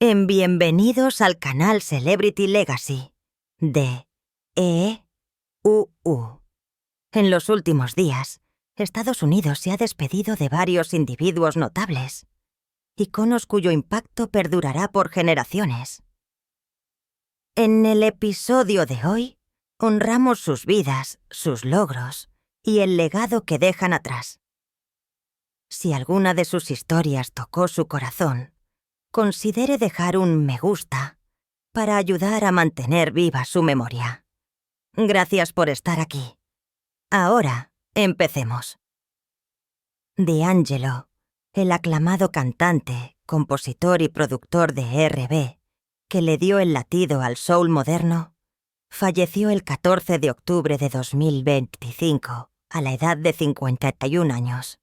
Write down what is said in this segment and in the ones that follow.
Bienvenidos al canal Celebrity Legacy de EUU. En los últimos días, Estados Unidos se ha despedido de varios individuos notables, iconos cuyo impacto perdurará por generaciones. En el episodio de hoy, honramos sus vidas, sus logros y el legado que dejan atrás. Si alguna de sus historias tocó su corazón, considere dejar un me gusta para ayudar a mantener viva su memoria. Gracias por estar aquí. Ahora, empecemos. D'Angelo, el aclamado cantante, compositor y productor de R&B, que le dio el latido al soul moderno, falleció el 14 de octubre de 2025, a la edad de 51 años.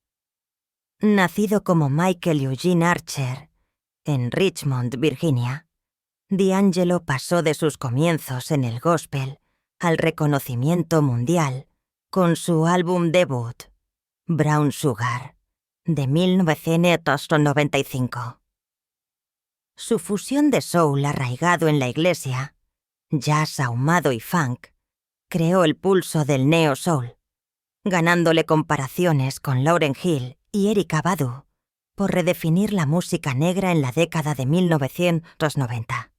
Nacido como Michael Eugene Archer, en Richmond, Virginia, D'Angelo pasó de sus comienzos en el gospel al reconocimiento mundial con su álbum debut, Brown Sugar, de 1995. Su fusión de soul arraigado en la iglesia, jazz ahumado y funk, creó el pulso del neo soul, ganándole comparaciones con Lauryn Hill y Erykah Badu por redefinir la música negra en la década de 1990.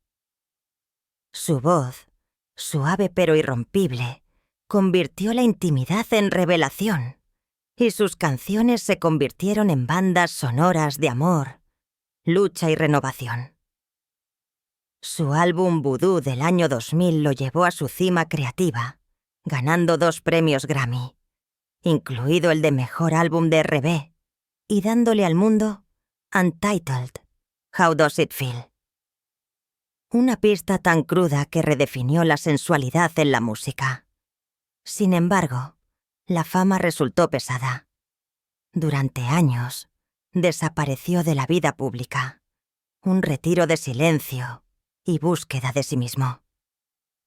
Su voz, suave pero irrompible, convirtió la intimidad en revelación, y sus canciones se convirtieron en bandas sonoras de amor, lucha y renovación. Su álbum Voodoo del año 2000 lo llevó a su cima creativa, ganando 2 premios Grammy, incluido el de Mejor Álbum de R&B, y dándole al mundo Untitled, How Does It Feel? Una pista tan cruda que redefinió la sensualidad en la música. Sin embargo, la fama resultó pesada. Durante años, desapareció de la vida pública, un retiro de silencio y búsqueda de sí mismo.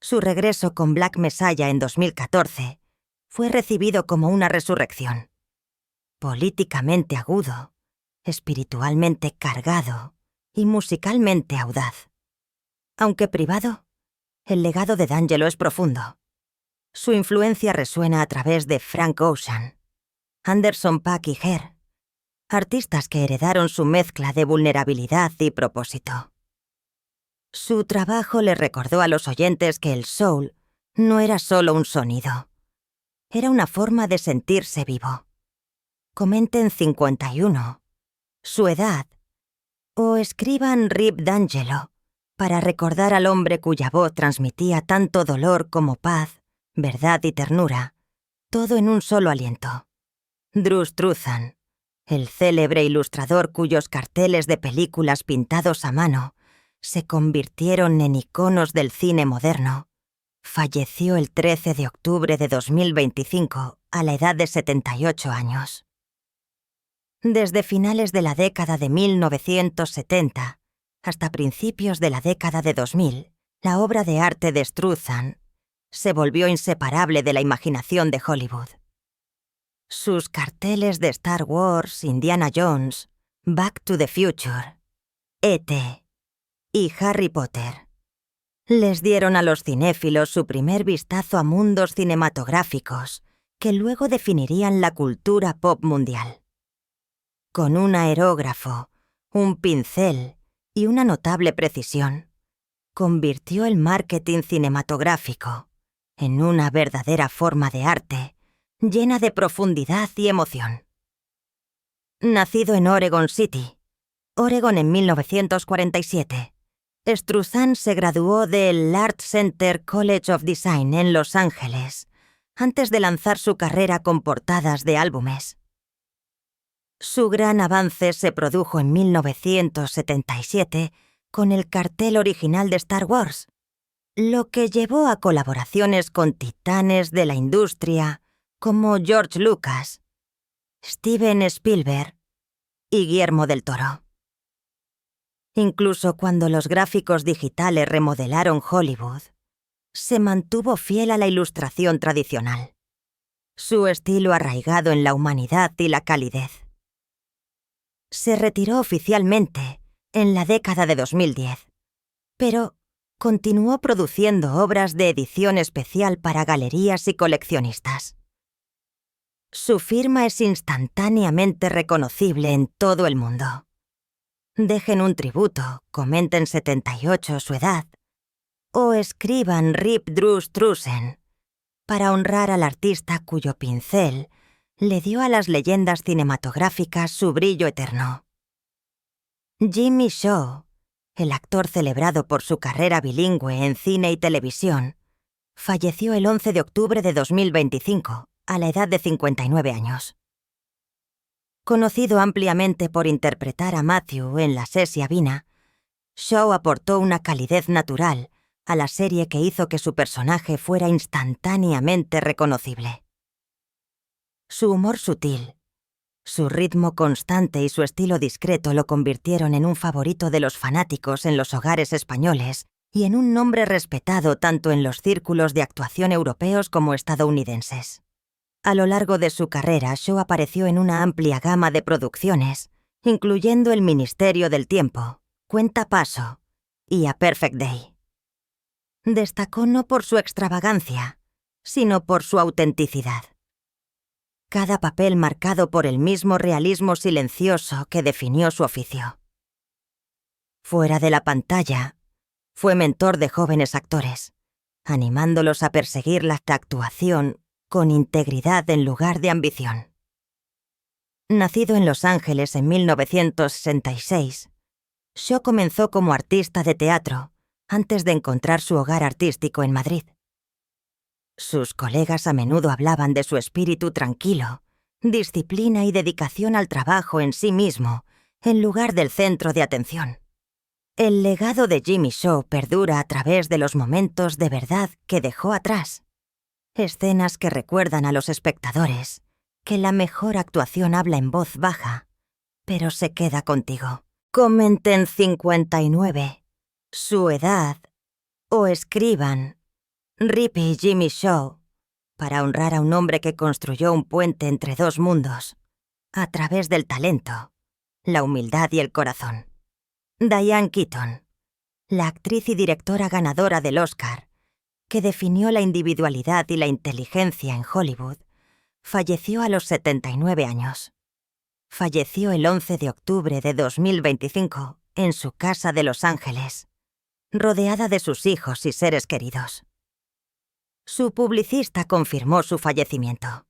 Su regreso con Black Messiah en 2014 fue recibido como una resurrección. Políticamente agudo, espiritualmente cargado y musicalmente audaz. Aunque privado, el legado de D'Angelo es profundo. Su influencia resuena a través de Frank Ocean, Anderson .Paak y Her, artistas que heredaron su mezcla de vulnerabilidad y propósito. Su trabajo le recordó a los oyentes que el soul no era solo un sonido, era una forma de sentirse vivo. Comenten 51, su edad, o escriban RIP D'Angelo para recordar al hombre cuya voz transmitía tanto dolor como paz, verdad y ternura, todo en un solo aliento. Drew Struzan, el célebre ilustrador cuyos carteles de películas pintados a mano se convirtieron en iconos del cine moderno, falleció el 13 de octubre de 2025 a la edad de 78 años. Desde finales de la década de 1970 hasta principios de la década de 2000, la obra de arte de Struzan se volvió inseparable de la imaginación de Hollywood. Sus carteles de Star Wars, Indiana Jones, Back to the Future, E.T. y Harry Potter les dieron a los cinéfilos su primer vistazo a mundos cinematográficos que luego definirían la cultura pop mundial. Con un aerógrafo, un pincel y una notable precisión, convirtió el marketing cinematográfico en una verdadera forma de arte llena de profundidad y emoción. Nacido en Oregon City, Oregon en 1947, Struzan se graduó del Art Center College of Design en Los Ángeles, antes de lanzar su carrera con portadas de álbumes. Su gran avance se produjo en 1977 con el cartel original de Star Wars, lo que llevó a colaboraciones con titanes de la industria como George Lucas, Steven Spielberg y Guillermo del Toro. Incluso cuando los gráficos digitales remodelaron Hollywood, se mantuvo fiel a la ilustración tradicional, su estilo arraigado en la humanidad y la calidez. Se retiró oficialmente en la década de 2010, pero continuó produciendo obras de edición especial para galerías y coleccionistas. Su firma es instantáneamente reconocible en todo el mundo. Dejen un tributo, comenten 78 su edad, o escriban Rip Drus Trusen para honrar al artista cuyo pincel le dio a las leyendas cinematográficas su brillo eterno. Jimmy Shaw, el actor celebrado por su carrera bilingüe en cine y televisión, falleció el 11 de octubre de 2025, a la edad de 59 años. Conocido ampliamente por interpretar a Matthew en La Sesia Vina, Shaw aportó una calidez natural a la serie que hizo que su personaje fuera instantáneamente reconocible. Su humor sutil, su ritmo constante y su estilo discreto lo convirtieron en un favorito de los fanáticos en los hogares españoles y en un nombre respetado tanto en los círculos de actuación europeos como estadounidenses. A lo largo de su carrera, Shaw apareció en una amplia gama de producciones, incluyendo El Ministerio del Tiempo, Cuenta Paso y A Perfect Day. Destacó no por su extravagancia, sino por su autenticidad. Cada papel marcado por el mismo realismo silencioso que definió su oficio. Fuera de la pantalla, fue mentor de jóvenes actores, animándolos a perseguir la actuación con integridad en lugar de ambición. Nacido en Los Ángeles en 1966, Shaw comenzó como artista de teatro antes de encontrar su hogar artístico en Madrid. Sus colegas a menudo hablaban de su espíritu tranquilo, disciplina y dedicación al trabajo en sí mismo, en lugar del centro de atención. El legado de Jimmy Shaw perdura a través de los momentos de verdad que dejó atrás. Escenas que recuerdan a los espectadores que la mejor actuación habla en voz baja, pero se queda contigo. Comenten 59, su edad, o escriban Rip y Jimmy Shaw para honrar a un hombre que construyó un puente entre dos mundos, a través del talento, la humildad y el corazón. Diane Keaton, la actriz y directora ganadora del Oscar, que definió la individualidad y la inteligencia en Hollywood, falleció a los 79 años. Falleció el 11 de octubre de 2025 en su casa de Los Ángeles, rodeada de sus hijos y seres queridos. Su publicista confirmó su fallecimiento.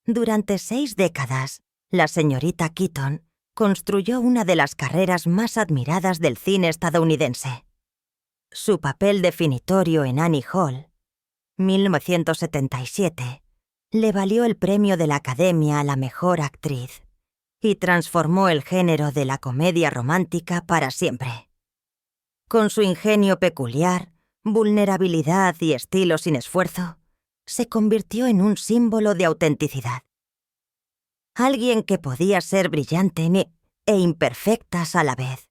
Durante 6 décadas, la señorita Keaton construyó una de las carreras más admiradas del cine estadounidense. Su papel definitorio en Annie Hall, 1977, le valió el premio de la Academia a la mejor actriz y transformó el género de la comedia romántica para siempre. Con su ingenio peculiar, vulnerabilidad y estilo sin esfuerzo, se convirtió en un símbolo de autenticidad. Alguien que podía ser brillante e imperfectas a la vez.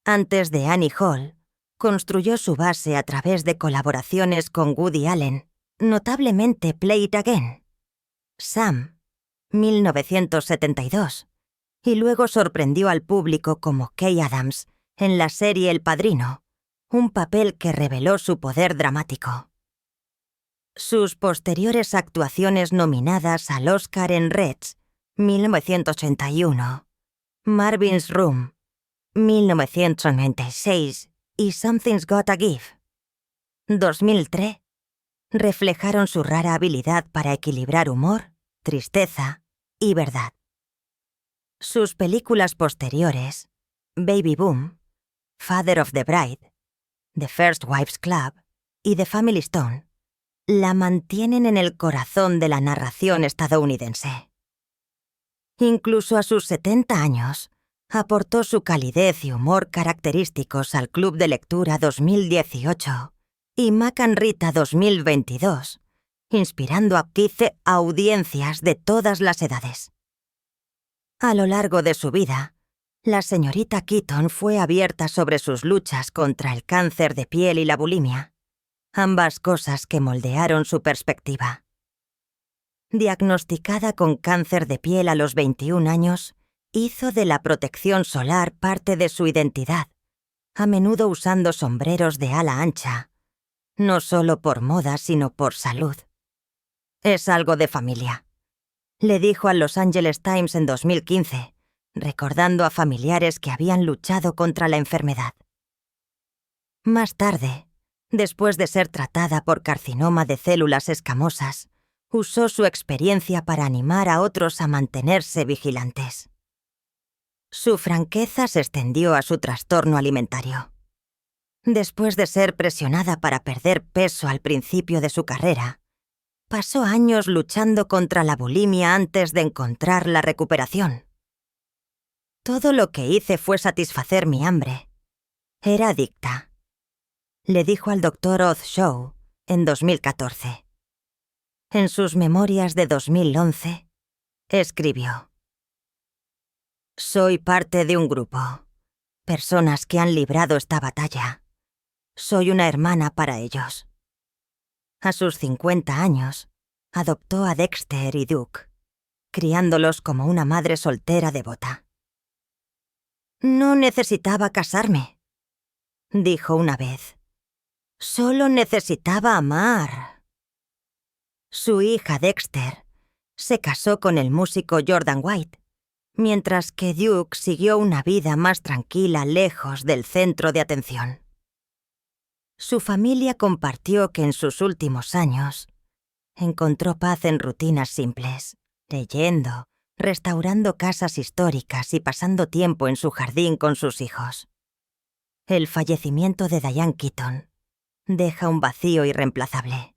Antes de Annie Hall, construyó su base a través de colaboraciones con Woody Allen, notablemente Play It Again, Sam, 1972, y luego sorprendió al público como Kay Adams en la serie El Padrino, un papel que reveló su poder dramático. Sus posteriores actuaciones nominadas al Oscar en Reds, 1981, Marvin's Room, 1996 y Something's Gotta Give, 2003, reflejaron su rara habilidad para equilibrar humor, tristeza y verdad. Sus películas posteriores, Baby Boom, Father of the Bride, The First Wives Club y The Family Stone, la mantienen en el corazón de la narración estadounidense. Incluso a sus 70 años, aportó su calidez y humor característicos al Club de Lectura 2018 y Mac and Rita 2022, inspirando a audiencias de todas las edades. A lo largo de su vida, la señorita Keaton fue abierta sobre sus luchas contra el cáncer de piel y la bulimia, ambas cosas que moldearon su perspectiva. Diagnosticada con cáncer de piel a los 21 años, hizo de la protección solar parte de su identidad, a menudo usando sombreros de ala ancha, no solo por moda, sino por salud. «Es algo de familia», le dijo al Los Angeles Times en 2015, recordando a familiares que habían luchado contra la enfermedad. Más tarde, después de ser tratada por carcinoma de células escamosas, usó su experiencia para animar a otros a mantenerse vigilantes. Su franqueza se extendió a su trastorno alimentario. Después de ser presionada para perder peso al principio de su carrera, pasó años luchando contra la bulimia antes de encontrar la recuperación. «Todo lo que hice fue satisfacer mi hambre. Era adicta», le dijo al Dr. Oz Show en 2014. En sus memorias de 2011, escribió: «Soy parte de un grupo, personas que han librado esta batalla. Soy una hermana para ellos». A sus 50 años, adoptó a Dexter y Duke, criándolos como una madre soltera devota. «No necesitaba casarme», dijo una vez. «Solo necesitaba amar». Su hija Dexter se casó con el músico Jordan White, mientras que Duke siguió una vida más tranquila lejos del centro de atención. Su familia compartió que en sus últimos años encontró paz en rutinas simples, leyendo, restaurando casas históricas y pasando tiempo en su jardín con sus hijos. El fallecimiento de Diane Keaton deja un vacío irreemplazable.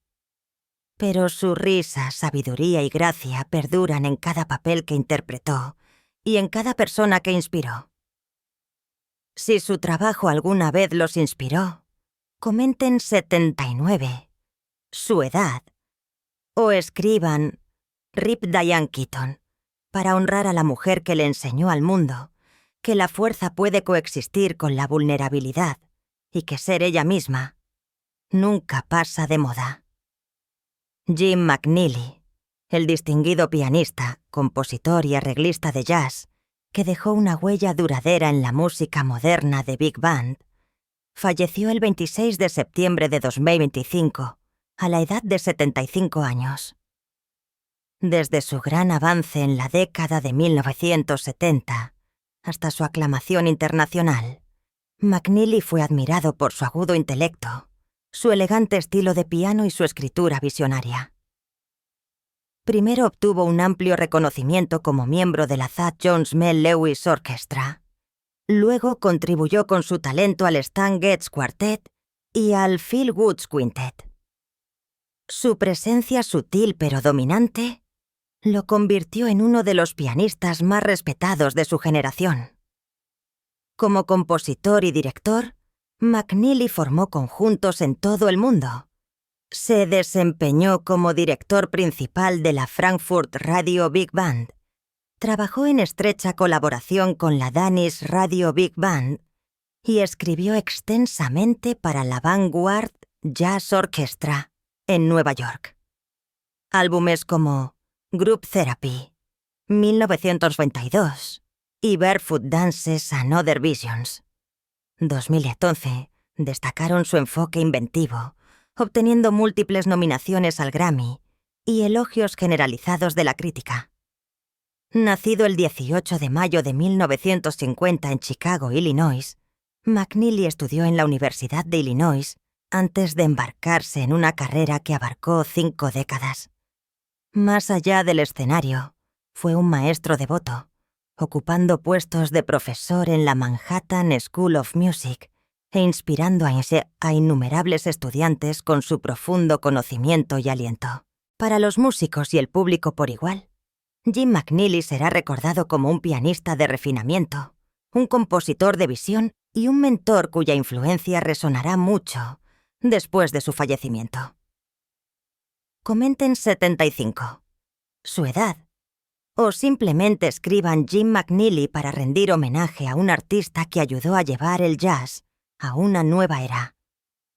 Pero su risa, sabiduría y gracia perduran en cada papel que interpretó y en cada persona que inspiró. Si su trabajo alguna vez los inspiró, comenten 79, su edad, o escriban «Rip Diane Keaton», para honrar a la mujer que le enseñó al mundo que la fuerza puede coexistir con la vulnerabilidad y que ser ella misma nunca pasa de moda. Jim McNeely, el distinguido pianista, compositor y arreglista de jazz, que dejó una huella duradera en la música moderna de Big Band, falleció el 26 de septiembre de 2025, a la edad de 75 años. Desde su gran avance en la década de 1970 hasta su aclamación internacional, McNeely fue admirado por su agudo intelecto, su elegante estilo de piano y su escritura visionaria. Primero obtuvo un amplio reconocimiento como miembro de la Thad Jones Mel Lewis Orchestra. Luego contribuyó con su talento al Stan Getz Quartet y al Phil Woods Quintet. Su presencia sutil pero dominante lo convirtió en uno de los pianistas más respetados de su generación. Como compositor y director, McNeely formó conjuntos en todo el mundo. Se desempeñó como director principal de la Frankfurt Radio Big Band. Trabajó en estrecha colaboración con la Danish Radio Big Band y escribió extensamente para la Vanguard Jazz Orchestra en Nueva York. Álbumes como Group Therapy, 1992, y Barefoot Dances and Other Visions, 2011, destacaron su enfoque inventivo, obteniendo múltiples nominaciones al Grammy y elogios generalizados de la crítica. Nacido el 18 de mayo de 1950 en Chicago, Illinois, McNeely estudió en la Universidad de Illinois antes de embarcarse en una carrera que abarcó 5 décadas. Más allá del escenario, fue un maestro devoto, ocupando puestos de profesor en la Manhattan School of Music e inspirando a innumerables estudiantes con su profundo conocimiento y aliento. Para los músicos y el público por igual, Jim McNeely será recordado como un pianista de refinamiento, un compositor de visión y un mentor cuya influencia resonará mucho después de su fallecimiento. Comenten 75, su edad, o simplemente escriban Jim McNeely para rendir homenaje a un artista que ayudó a llevar el jazz a una nueva era,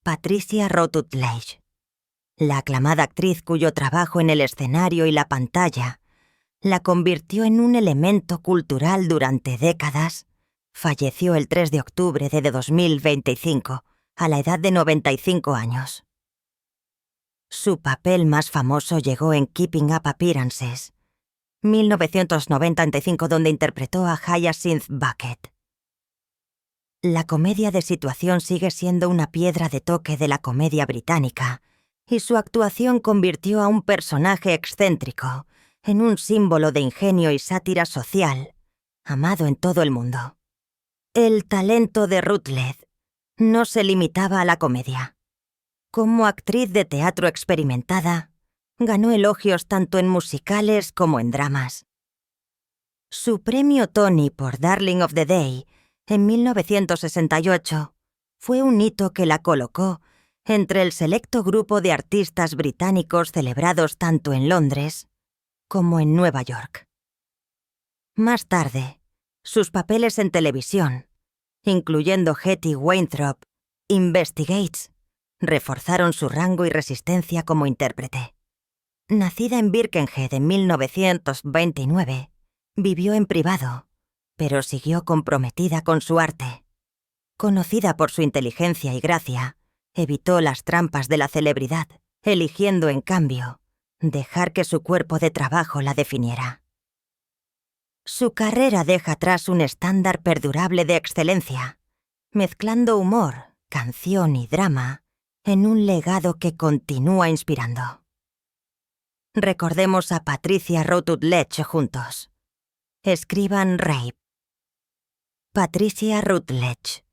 Patricia Routledge, la aclamada actriz cuyo trabajo en el escenario y la pantalla la convirtió en un elemento cultural durante décadas, falleció el 3 de octubre de 2025, a la edad de 95 años. Su papel más famoso llegó en Keeping Up Appearances, 1995, donde interpretó a Hyacinth Bucket. La comedia de situación sigue siendo una piedra de toque de la comedia británica, y su actuación convirtió a un personaje excéntrico en un símbolo de ingenio y sátira social, amado en todo el mundo. El talento de Rutledge no se limitaba a la comedia. Como actriz de teatro experimentada, ganó elogios tanto en musicales como en dramas. Su premio Tony por Darling of the Day, en 1968, fue un hito que la colocó entre el selecto grupo de artistas británicos celebrados tanto en Londres como en Nueva York. Más tarde, sus papeles en televisión, incluyendo Hetty Wainthropp Investigates, reforzaron su rango y resistencia como intérprete. Nacida en Birkenhead en 1929, vivió en privado, pero siguió comprometida con su arte. Conocida por su inteligencia y gracia, evitó las trampas de la celebridad, eligiendo, en cambio, dejar que su cuerpo de trabajo la definiera. Su carrera deja atrás un estándar perdurable de excelencia, mezclando humor, canción y drama en un legado que continúa inspirando. Recordemos a Patricia Routledge juntos. Escriban Rape. Patricia Routledge.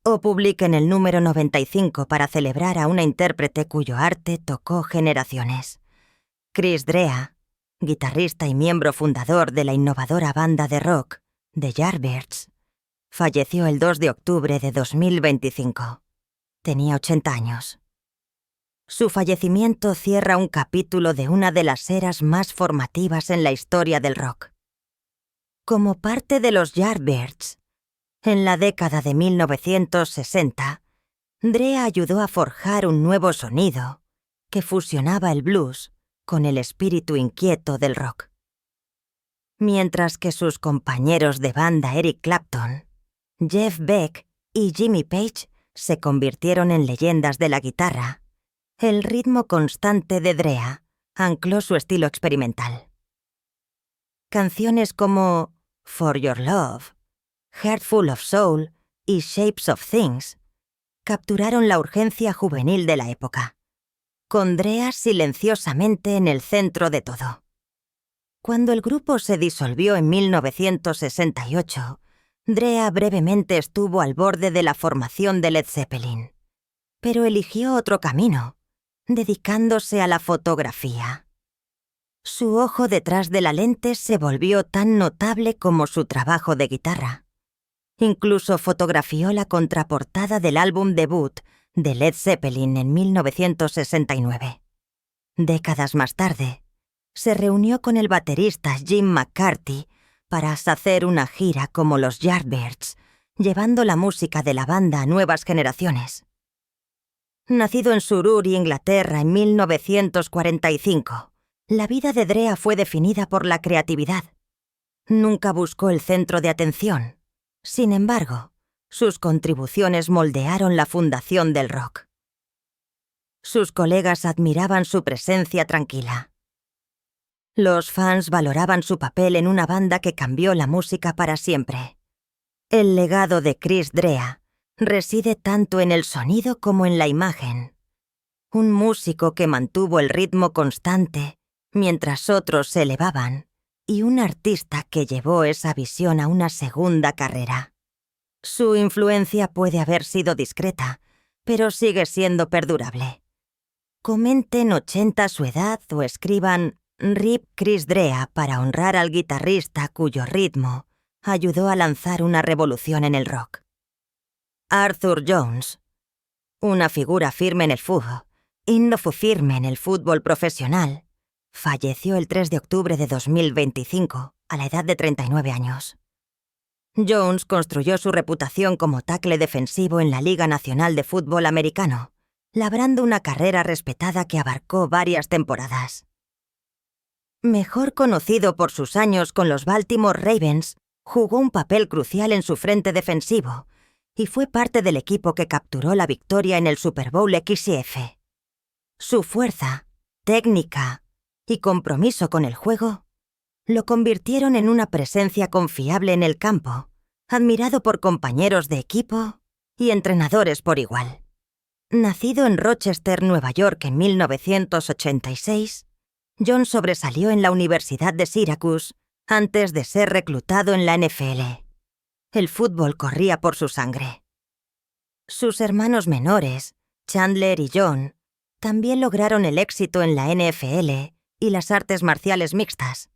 O publiquen el número 95 para celebrar a una intérprete cuyo arte tocó generaciones. Chris Drea, guitarrista y miembro fundador de la innovadora banda de rock The Yardbirds, falleció el 2 de octubre de 2025. Tenía 80 años. Su fallecimiento cierra un capítulo de una de las eras más formativas en la historia del rock. Como parte de los Yardbirds, en la década de 1960, Drea ayudó a forjar un nuevo sonido que fusionaba el blues con el espíritu inquieto del rock. Mientras que sus compañeros de banda Eric Clapton, Jeff Beck y Jimmy Page se convirtieron en leyendas de la guitarra, el ritmo constante de Drea ancló su estilo experimental. Canciones como For Your Love, Heart Full of Soul y Shapes of Things capturaron la urgencia juvenil de la época, con Drea silenciosamente en el centro de todo. Cuando el grupo se disolvió en 1968, Drea brevemente estuvo al borde de la formación de Led Zeppelin, pero eligió otro camino, dedicándose a la fotografía. Su ojo detrás de la lente se volvió tan notable como su trabajo de guitarra. Incluso fotografió la contraportada del álbum debut de Led Zeppelin en 1969. Décadas más tarde, se reunió con el baterista Jim McCarthy para hacer una gira como los Yardbirds, llevando la música de la banda a nuevas generaciones. Nacido en Surrey, Inglaterra, en 1945, la vida de Drea fue definida por la creatividad. Nunca buscó el centro de atención. Sin embargo, sus contribuciones moldearon la fundación del rock. Sus colegas admiraban su presencia tranquila. Los fans valoraban su papel en una banda que cambió la música para siempre. El legado de Chris Drea reside tanto en el sonido como en la imagen. Un músico que mantuvo el ritmo constante mientras otros se elevaban, y un artista que llevó esa visión a una segunda carrera. Su influencia puede haber sido discreta, pero sigue siendo perdurable. Comenten 80 su edad o escriban RIP Chris Drea para honrar al guitarrista cuyo ritmo ayudó a lanzar una revolución en el rock. Arthur Jones, una figura firme en el fútbol, y no fue firme en el fútbol profesional, falleció el 3 de octubre de 2025, a la edad de 39 años. Jones construyó su reputación como tackle defensivo en la Liga Nacional de Fútbol Americano, labrando una carrera respetada que abarcó varias temporadas. Mejor conocido por sus años con los Baltimore Ravens, jugó un papel crucial en su frente defensivo y fue parte del equipo que capturó la victoria en el Super Bowl XF. Su fuerza, técnica y compromiso con el juego lo convirtieron en una presencia confiable en el campo, admirado por compañeros de equipo y entrenadores por igual. Nacido en Rochester, Nueva York en 1986, John sobresalió en la Universidad de Syracuse antes de ser reclutado en la NFL. El fútbol corría por su sangre. Sus hermanos menores, Chandler y John, también lograron el éxito en la NFL y las artes marciales mixtas,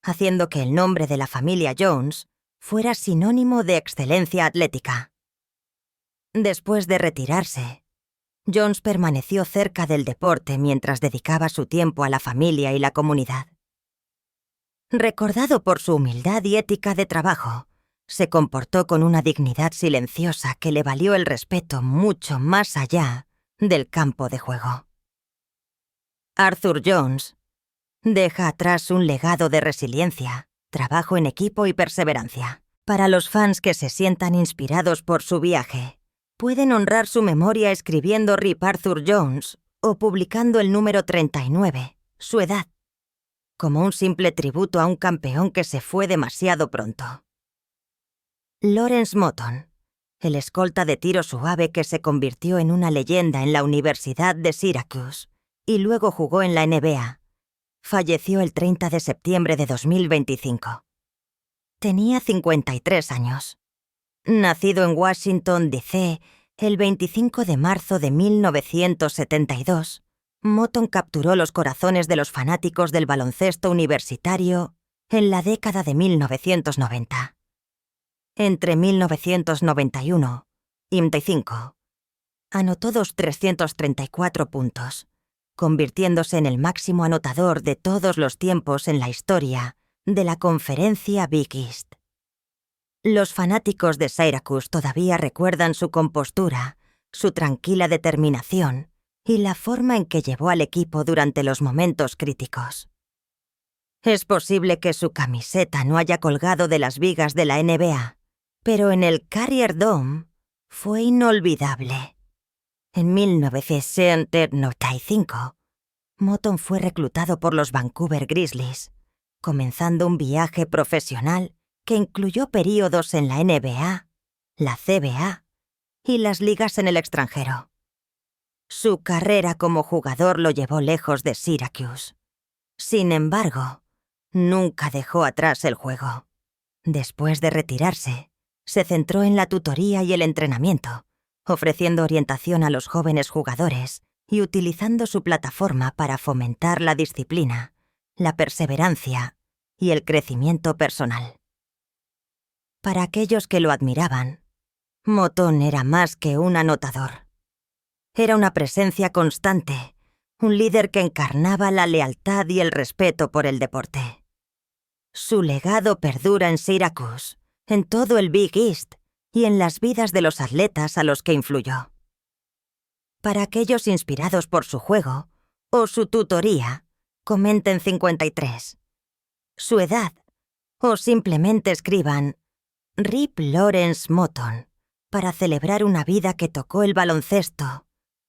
haciendo que el nombre de la familia Jones fuera sinónimo de excelencia atlética. Después de retirarse, Jones permaneció cerca del deporte mientras dedicaba su tiempo a la familia y la comunidad. Recordado por su humildad y ética de trabajo, se comportó con una dignidad silenciosa que le valió el respeto mucho más allá del campo de juego. Arthur Jones deja atrás un legado de resiliencia, trabajo en equipo y perseverancia. Para los fans que se sientan inspirados por su viaje, pueden honrar su memoria escribiendo Rip Arthur Jones o publicando el número 39, su edad, como un simple tributo a un campeón que se fue demasiado pronto. Lawrence Moton, el escolta de tiro suave que se convirtió en una leyenda en la Universidad de Syracuse y luego jugó en la NBA, falleció el 30 de septiembre de 2025. Tenía 53 años. Nacido en Washington, D.C., el 25 de marzo de 1972, Moton capturó los corazones de los fanáticos del baloncesto universitario en la década de 1990. Entre 1991 y 1995, anotó 334 puntos, convirtiéndose en el máximo anotador de todos los tiempos en la historia de la conferencia Big East. Los fanáticos de Syracuse todavía recuerdan su compostura, su tranquila determinación y la forma en que llevó al equipo durante los momentos críticos. Es posible que su camiseta no haya colgado de las vigas de la NBA, pero en el Carrier Dome fue inolvidable. En 1995, Moton fue reclutado por los Vancouver Grizzlies, comenzando un viaje profesional que incluyó períodos en la NBA, la CBA y las ligas en el extranjero. Su carrera como jugador lo llevó lejos de Syracuse. Sin embargo, nunca dejó atrás el juego. Después de retirarse, se centró en la tutoría y el entrenamiento, ofreciendo orientación a los jóvenes jugadores y utilizando su plataforma para fomentar la disciplina, la perseverancia y el crecimiento personal. Para aquellos que lo admiraban, Moton era más que un anotador. Era una presencia constante, un líder que encarnaba la lealtad y el respeto por el deporte. Su legado perdura en Syracuse, en todo el Big East y en las vidas de los atletas a los que influyó. Para aquellos inspirados por su juego o su tutoría, comenten 53, su edad o simplemente escriban Rip Lawrence Moton para celebrar una vida que tocó el baloncesto,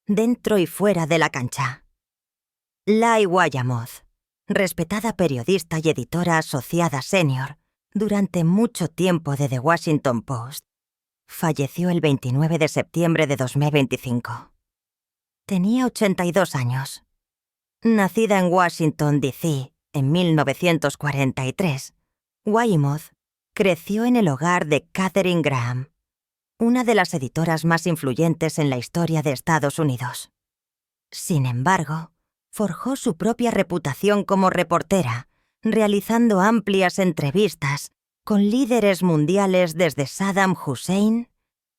dentro y fuera de la cancha. Lai Guayamoz, respetada periodista y editora asociada senior durante mucho tiempo de The Washington Post, falleció el 29 de septiembre de 2025. Tenía 82 años. Nacida en Washington, D.C., en 1943, Guayamoz creció en el hogar de Katharine Graham, una de las editoras más influyentes en la historia de Estados Unidos. Sin embargo, forjó su propia reputación como reportera, realizando amplias entrevistas con líderes mundiales desde Saddam Hussein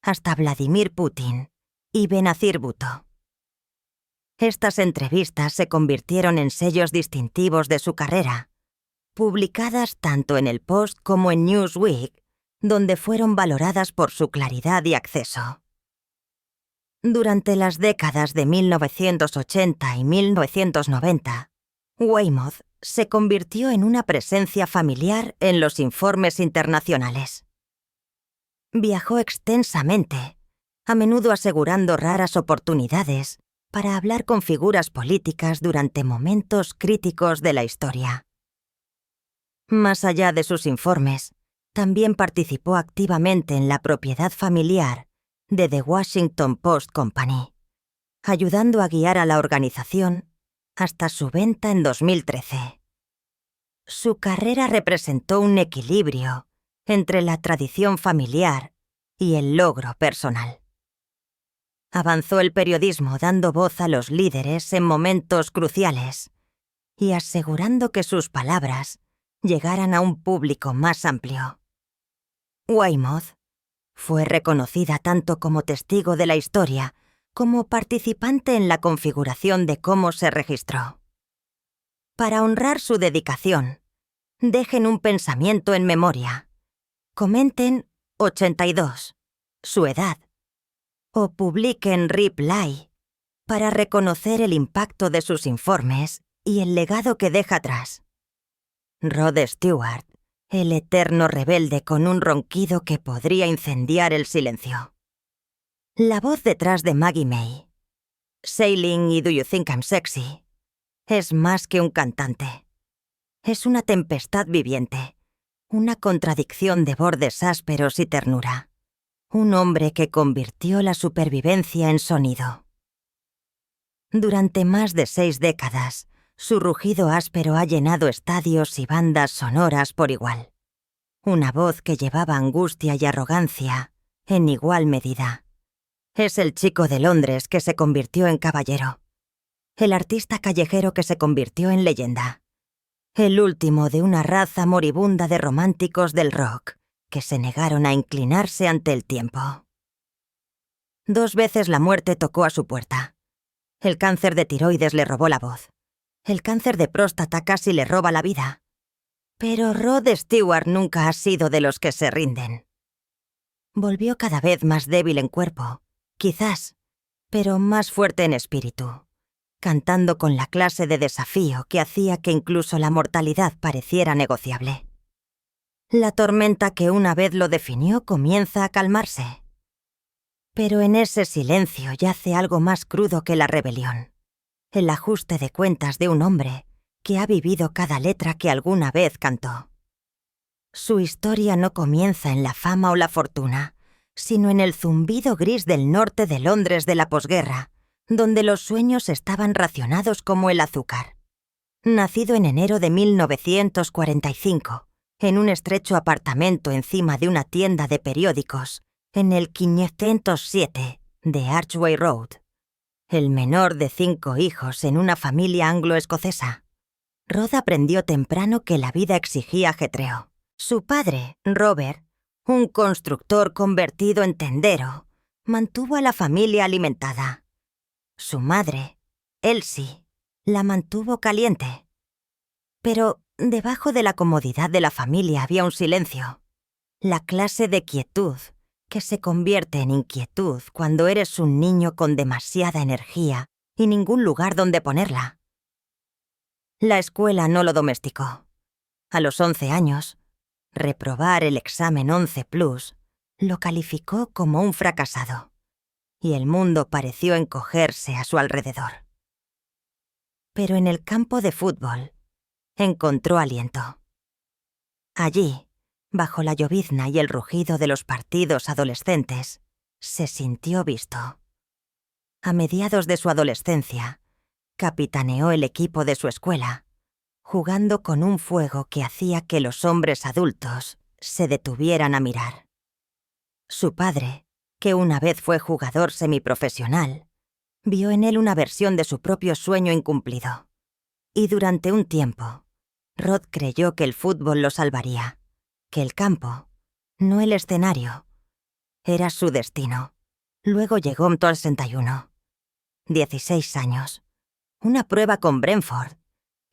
hasta Vladimir Putin y Benazir Bhutto. Estas entrevistas se convirtieron en sellos distintivos de su carrera, publicadas tanto en el Post como en Newsweek, donde fueron valoradas por su claridad y acceso. Durante las décadas de 1980 y 1990, Weymouth se convirtió en una presencia familiar en los informes internacionales. Viajó extensamente, a menudo asegurando raras oportunidades para hablar con figuras políticas durante momentos críticos de la historia. Más allá de sus informes, también participó activamente en la propiedad familiar de The Washington Post Company, ayudando a guiar a la organización hasta su venta en 2013. Su carrera representó un equilibrio entre la tradición familiar y el logro personal. Avanzó el periodismo dando voz a los líderes en momentos cruciales y asegurando que sus palabras llegaran a un público más amplio. Weymouth fue reconocida tanto como testigo de la historia como participante en la configuración de cómo se registró. Para honrar su dedicación, dejen un pensamiento en memoria. Comenten 82, su edad, o publiquen Reply para reconocer el impacto de sus informes y el legado que deja atrás. Rod Stewart, el eterno rebelde con un ronquido que podría incendiar el silencio. La voz detrás de Maggie May, Sailing y Do You Think I'm Sexy, es más que un cantante. Es una tempestad viviente, una contradicción de bordes ásperos y ternura. Un hombre que convirtió la supervivencia en sonido. Durante más de 6 décadas, su rugido áspero ha llenado estadios y bandas sonoras por igual. Una voz que llevaba angustia y arrogancia en igual medida. Es el chico de Londres que se convirtió en caballero. El artista callejero que se convirtió en leyenda. El último de una raza moribunda de románticos del rock que se negaron a inclinarse ante el tiempo. 2 veces la muerte tocó a su puerta. El cáncer de tiroides le robó la voz. El cáncer de próstata casi le roba la vida. Pero Rod Stewart nunca ha sido de los que se rinden. Volvió cada vez más débil en cuerpo, quizás, pero más fuerte en espíritu, cantando con la clase de desafío que hacía que incluso la mortalidad pareciera negociable. La tormenta que una vez lo definió comienza a calmarse. Pero en ese silencio yace algo más crudo que la rebelión. El ajuste de cuentas de un hombre que ha vivido cada letra que alguna vez cantó. Su historia no comienza en la fama o la fortuna, sino en el zumbido gris del norte de Londres de la posguerra, donde los sueños estaban racionados como el azúcar. Nacido en enero de 1945, en un estrecho apartamento encima de una tienda de periódicos, en el 507 de Archway Road. El menor de 5 hijos en una familia anglo-escocesa. Rod aprendió temprano que la vida exigía ajetreo. Su padre, Robert, un constructor convertido en tendero, mantuvo a la familia alimentada. Su madre, Elsie, la mantuvo caliente. Pero debajo de la comodidad de la familia había un silencio. La clase de quietud que se convierte en inquietud cuando eres un niño con demasiada energía y ningún lugar donde ponerla. La escuela no lo domesticó. A los 11 años, reprobar el examen 11+ lo calificó como un fracasado, y el mundo pareció encogerse a su alrededor. Pero en el campo de fútbol, encontró aliento. Allí, bajo la llovizna y el rugido de los partidos adolescentes, se sintió visto. A mediados de su adolescencia, capitaneó el equipo de su escuela, jugando con un fuego que hacía que los hombres adultos se detuvieran a mirar. Su padre, que una vez fue jugador semiprofesional, vio en él una versión de su propio sueño incumplido. Y durante un tiempo, Rod creyó que el fútbol lo salvaría, que el campo, no el escenario, era su destino. Luego llegó el 61. 16 años. Una prueba con Brentford.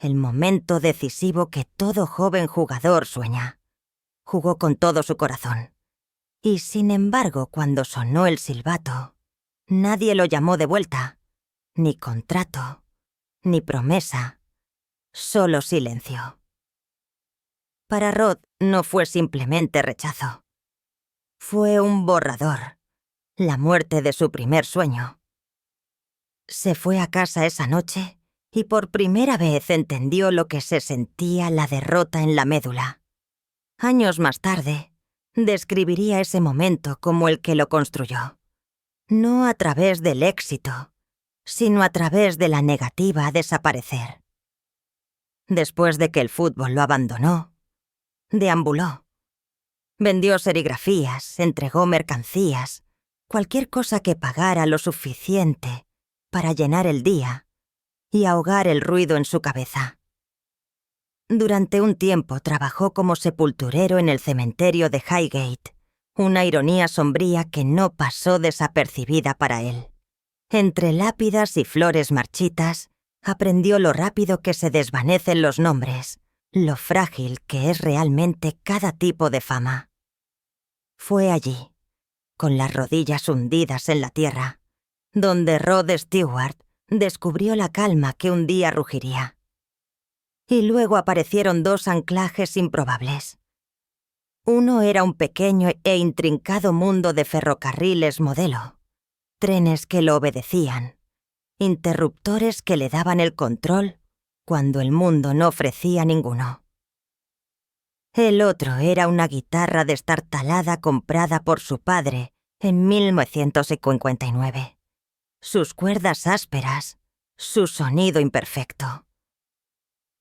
El momento decisivo que todo joven jugador sueña. Jugó con todo su corazón. Y sin embargo, cuando sonó el silbato, nadie lo llamó de vuelta. Ni contrato, ni promesa. Solo silencio. Para Rod no fue simplemente rechazo. Fue un borrador, la muerte de su primer sueño. Se fue a casa esa noche y por primera vez entendió lo que se sentía la derrota en la médula. Años más tarde, describiría ese momento como el que lo construyó. No a través del éxito, sino a través de la negativa a desaparecer. Después de que el fútbol lo abandonó, deambuló. Vendió serigrafías, entregó mercancías, cualquier cosa que pagara lo suficiente para llenar el día y ahogar el ruido en su cabeza. Durante un tiempo trabajó como sepulturero en el cementerio de Highgate, una ironía sombría que no pasó desapercibida para él. Entre lápidas y flores marchitas, aprendió lo rápido que se desvanecen los nombres, lo frágil que es realmente cada tipo de fama. Fue allí, con las rodillas hundidas en la tierra, donde Rod Stewart descubrió la calma que un día rugiría. Y luego aparecieron dos anclajes improbables. Uno era un pequeño e intrincado mundo de ferrocarriles modelo, trenes que lo obedecían, interruptores que le daban el control cuando el mundo no ofrecía ninguno. El otro era una guitarra destartalada comprada por su padre en 1959. Sus cuerdas ásperas, su sonido imperfecto.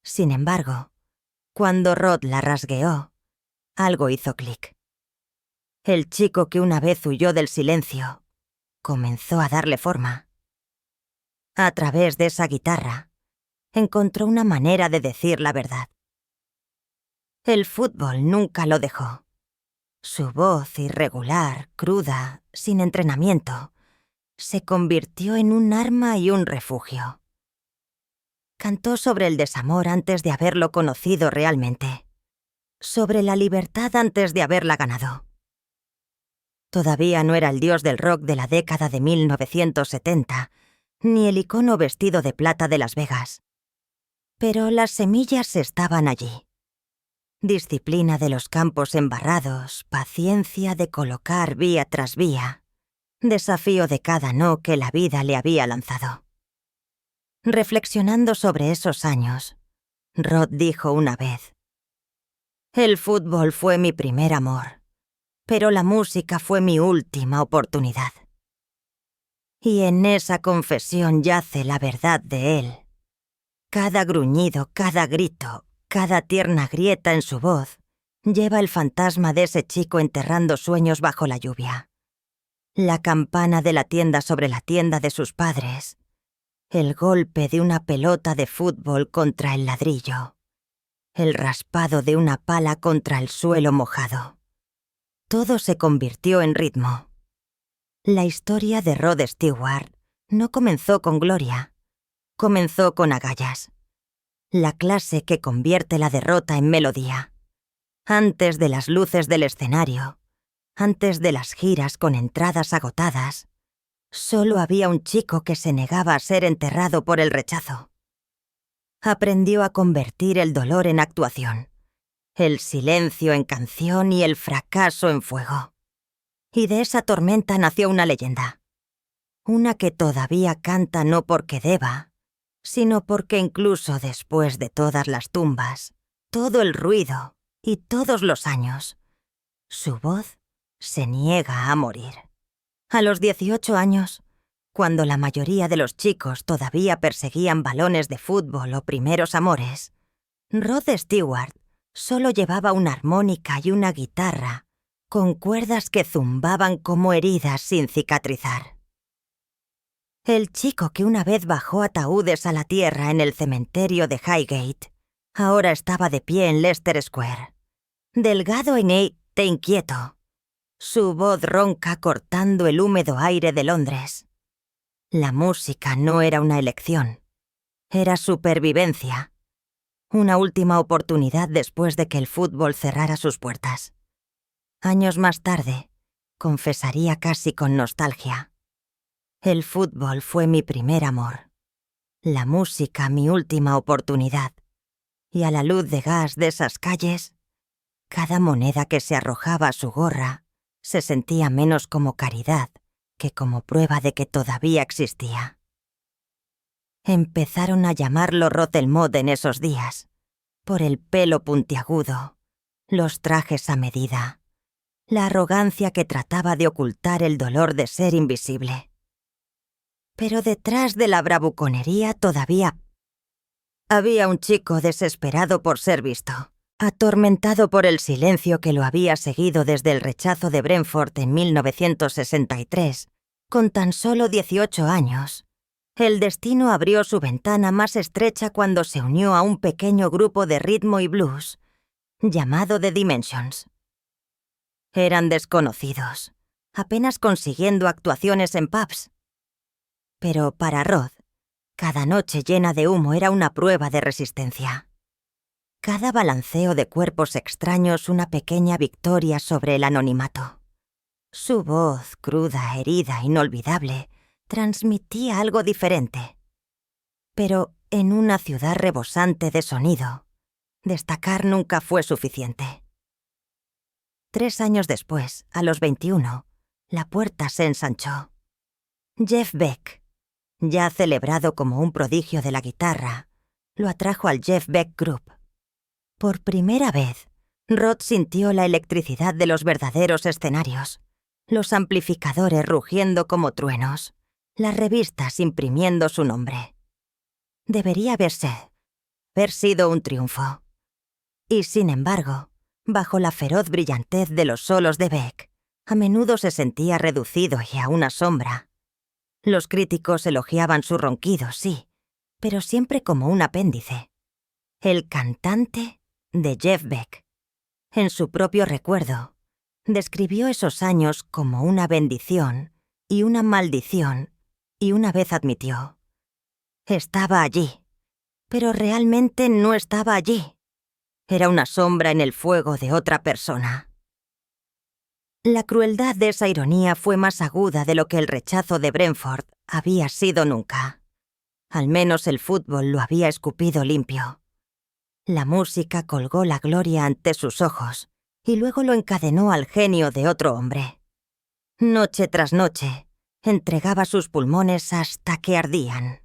Sin embargo, cuando Rod la rasgueó, algo hizo clic. El chico que una vez huyó del silencio comenzó a darle forma. A través de esa guitarra, encontró una manera de decir la verdad. El fútbol nunca lo dejó. Su voz irregular, cruda, sin entrenamiento, se convirtió en un arma y un refugio. Cantó sobre el desamor antes de haberlo conocido realmente, sobre la libertad antes de haberla ganado. Todavía no era el dios del rock de la década de 1970, ni el icono vestido de plata de Las Vegas. Pero las semillas estaban allí. Disciplina de los campos embarrados, paciencia de colocar vía tras vía, desafío de cada no que la vida le había lanzado. Reflexionando sobre esos años, Rod dijo una vez: «El fútbol fue mi primer amor, pero la música fue mi última oportunidad». Y en esa confesión yace la verdad de él. Cada gruñido, cada grito, cada tierna grieta en su voz lleva el fantasma de ese chico enterrando sueños bajo la lluvia. La campana de la tienda sobre la tienda de sus padres. El golpe de una pelota de fútbol contra el ladrillo. El raspado de una pala contra el suelo mojado. Todo se convirtió en ritmo. La historia de Rod Stewart no comenzó con gloria. Comenzó con agallas. La clase que convierte la derrota en melodía. Antes de las luces del escenario, antes de las giras con entradas agotadas, solo había un chico que se negaba a ser enterrado por el rechazo. Aprendió a convertir el dolor en actuación, el silencio en canción y el fracaso en fuego. Y de esa tormenta nació una leyenda. Una que todavía canta no porque deba, sino porque incluso después de todas las tumbas, todo el ruido y todos los años, su voz se niega a morir. A los 18 años, cuando la mayoría de los chicos todavía perseguían balones de fútbol o primeros amores, Rod Stewart solo llevaba una armónica y una guitarra con cuerdas que zumbaban como heridas sin cicatrizar. El chico que una vez bajó ataúdes a la tierra en el cementerio de Highgate, ahora estaba de pie en Leicester Square, delgado e inquieto, su voz ronca cortando el húmedo aire de Londres. La música no era una elección, era supervivencia, una última oportunidad después de que el fútbol cerrara sus puertas. Años más tarde, confesaría casi con nostalgia: el fútbol fue mi primer amor, la música mi última oportunidad, y a la luz de gas de esas calles, cada moneda que se arrojaba a su gorra se sentía menos como caridad que como prueba de que todavía existía. Empezaron a llamarlo Rothelmod en esos días, por el pelo puntiagudo, los trajes a medida, la arrogancia que trataba de ocultar el dolor de ser invisible. Pero detrás de la bravuconería todavía había un chico desesperado por ser visto, atormentado por el silencio que lo había seguido desde el rechazo de Brentford en 1963, con tan solo 18 años. El destino abrió su ventana más estrecha cuando se unió a un pequeño grupo de ritmo y blues, llamado The Dimensions. Eran desconocidos, apenas consiguiendo actuaciones en pubs. Pero para Rod, cada noche llena de humo era una prueba de resistencia. Cada balanceo de cuerpos extraños una pequeña victoria sobre el anonimato. Su voz, cruda, herida, inolvidable, transmitía algo diferente. Pero en una ciudad rebosante de sonido, destacar nunca fue suficiente. 3 años después, a los 21, la puerta se ensanchó. Jeff Beck, ya celebrado como un prodigio de la guitarra, lo atrajo al Jeff Beck Group. Por primera vez, Rod sintió la electricidad de los verdaderos escenarios, los amplificadores rugiendo como truenos, las revistas imprimiendo su nombre. Debería haber sido un triunfo. Y sin embargo, bajo la feroz brillantez de los solos de Beck, a menudo se sentía reducido y a una sombra. Los críticos elogiaban su ronquido, sí, pero siempre como un apéndice. El cantante de Jeff Beck. En su propio recuerdo, describió esos años como una bendición y una maldición, y una vez admitió: estaba allí, pero realmente no estaba allí. Era una sombra en el fuego de otra persona. La crueldad de esa ironía fue más aguda de lo que el rechazo de Brentford había sido nunca. Al menos el fútbol lo había escupido limpio. La música colgó la gloria ante sus ojos y luego lo encadenó al genio de otro hombre. Noche tras noche, entregaba sus pulmones hasta que ardían.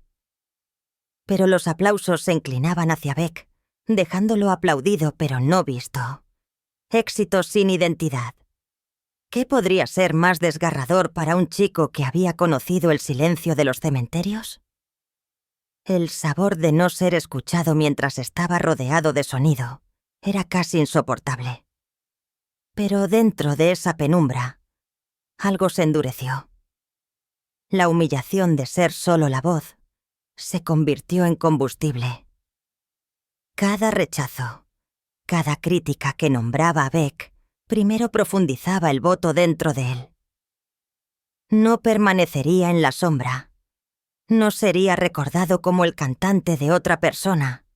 Pero los aplausos se inclinaban hacia Beck, dejándolo aplaudido pero no visto. Éxito sin identidad. ¿Qué podría ser más desgarrador para un chico que había conocido el silencio de los cementerios? El sabor de no ser escuchado mientras estaba rodeado de sonido era casi insoportable. Pero dentro de esa penumbra, algo se endureció. La humillación de ser solo la voz se convirtió en combustible. Cada rechazo, cada crítica que nombraba a Beck, primero profundizaba el voto dentro de él. No permanecería en la sombra. No sería recordado como el cantante de otra persona.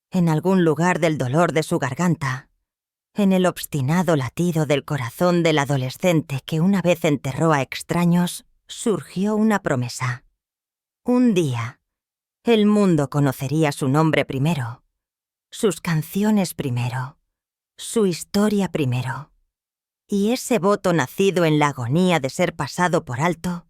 En algún lugar del dolor de su garganta, en el obstinado latido del corazón del adolescente que una vez enterró a extraños, surgió una promesa. Un día, el mundo conocería su nombre primero, sus canciones primero, su historia primero. Y ese voto nacido en la agonía de ser pasado por alto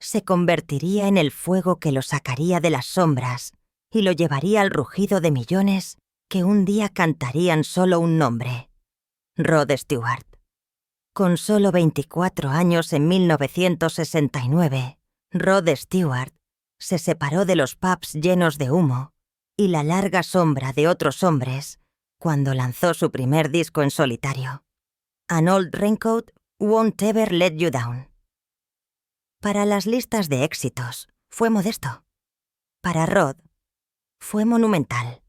se convertiría en el fuego que lo sacaría de las sombras y lo llevaría al rugido de millones que un día cantarían solo un nombre: Rod Stewart. Con solo 24 años en 1969, Rod Stewart se separó de los pubs llenos de humo y la larga sombra de otros hombres cuando lanzó su primer disco en solitario. An Old Raincoat Won't Ever Let You Down. Para las listas de éxitos, fue modesto. Para Rod, fue monumental.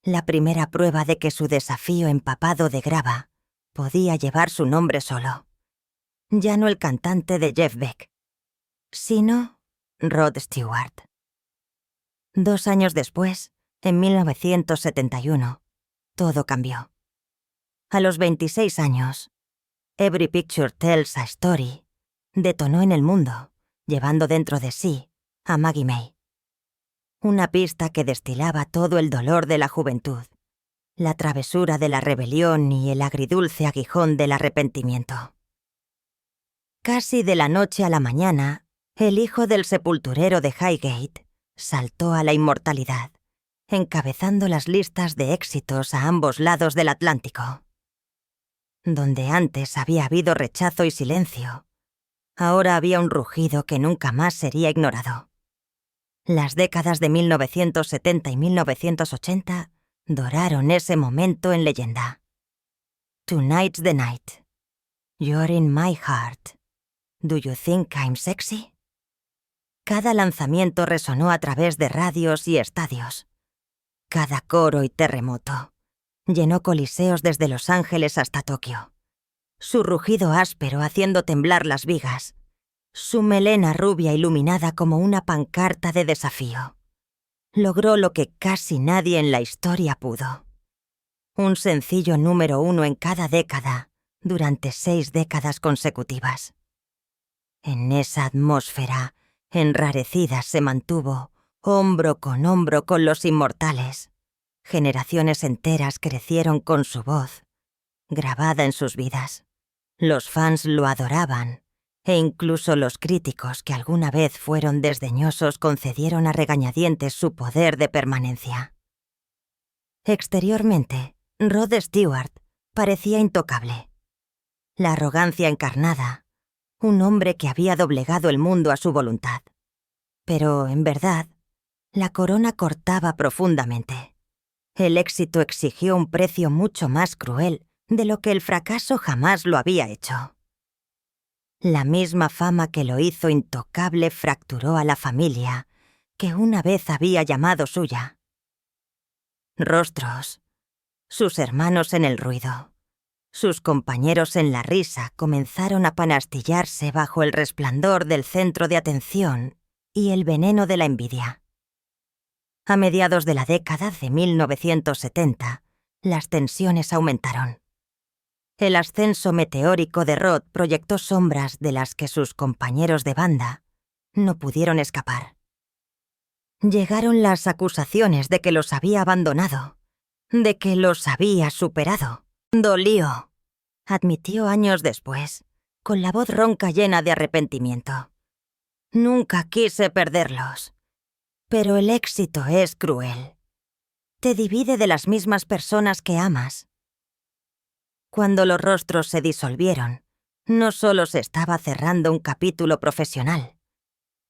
La primera prueba de que su desafío empapado de grava podía llevar su nombre solo. Ya no el cantante de Jeff Beck, sino Rod Stewart. 2 años después, en 1971, todo cambió. A los 26 años, Every Picture Tells a Story detonó en el mundo, llevando dentro de sí a Maggie May. Una pista que destilaba todo el dolor de la juventud, la travesura de la rebelión y el agridulce aguijón del arrepentimiento. Casi de la noche a la mañana, el hijo del sepulturero de Highgate saltó a la inmortalidad, encabezando las listas de éxitos a ambos lados del Atlántico. Donde antes había habido rechazo y silencio, ahora había un rugido que nunca más sería ignorado. Las décadas de 1970 y 1980 doraron ese momento en leyenda. Tonight's the night. You're in my heart. Do you think I'm sexy? Cada lanzamiento resonó a través de radios y estadios. Cada coro y terremoto llenó coliseos desde Los Ángeles hasta Tokio. Su rugido áspero haciendo temblar las vigas. Su melena rubia iluminada como una pancarta de desafío. Logró lo que casi nadie en la historia pudo. Un sencillo número 1 en cada década, durante 6 décadas consecutivas. En esa atmósfera enrarecida se mantuvo, hombro con los inmortales. Generaciones enteras crecieron con su voz, grabada en sus vidas. Los fans lo adoraban, e incluso los críticos que alguna vez fueron desdeñosos concedieron a regañadientes su poder de permanencia. Exteriormente, Rod Stewart parecía intocable. La arrogancia encarnada, un hombre que había doblegado el mundo a su voluntad. Pero, en verdad, la corona cortaba profundamente. El éxito exigió un precio mucho más cruel de lo que el fracaso jamás lo había hecho. La misma fama que lo hizo intocable fracturó a la familia, que una vez había llamado suya. Rostros, sus hermanos en el ruido, sus compañeros en la risa comenzaron a panastillarse bajo el resplandor del centro de atención y el veneno de la envidia. A mediados de la década de 1970, las tensiones aumentaron. El ascenso meteórico de Rod proyectó sombras de las que sus compañeros de banda no pudieron escapar. Llegaron las acusaciones de que los había abandonado, de que los había superado. Dolió, admitió años después, con la voz ronca llena de arrepentimiento. Nunca quise perderlos, pero el éxito es cruel. Te divide de las mismas personas que amas. Cuando los rostros se disolvieron, no solo se estaba cerrando un capítulo profesional.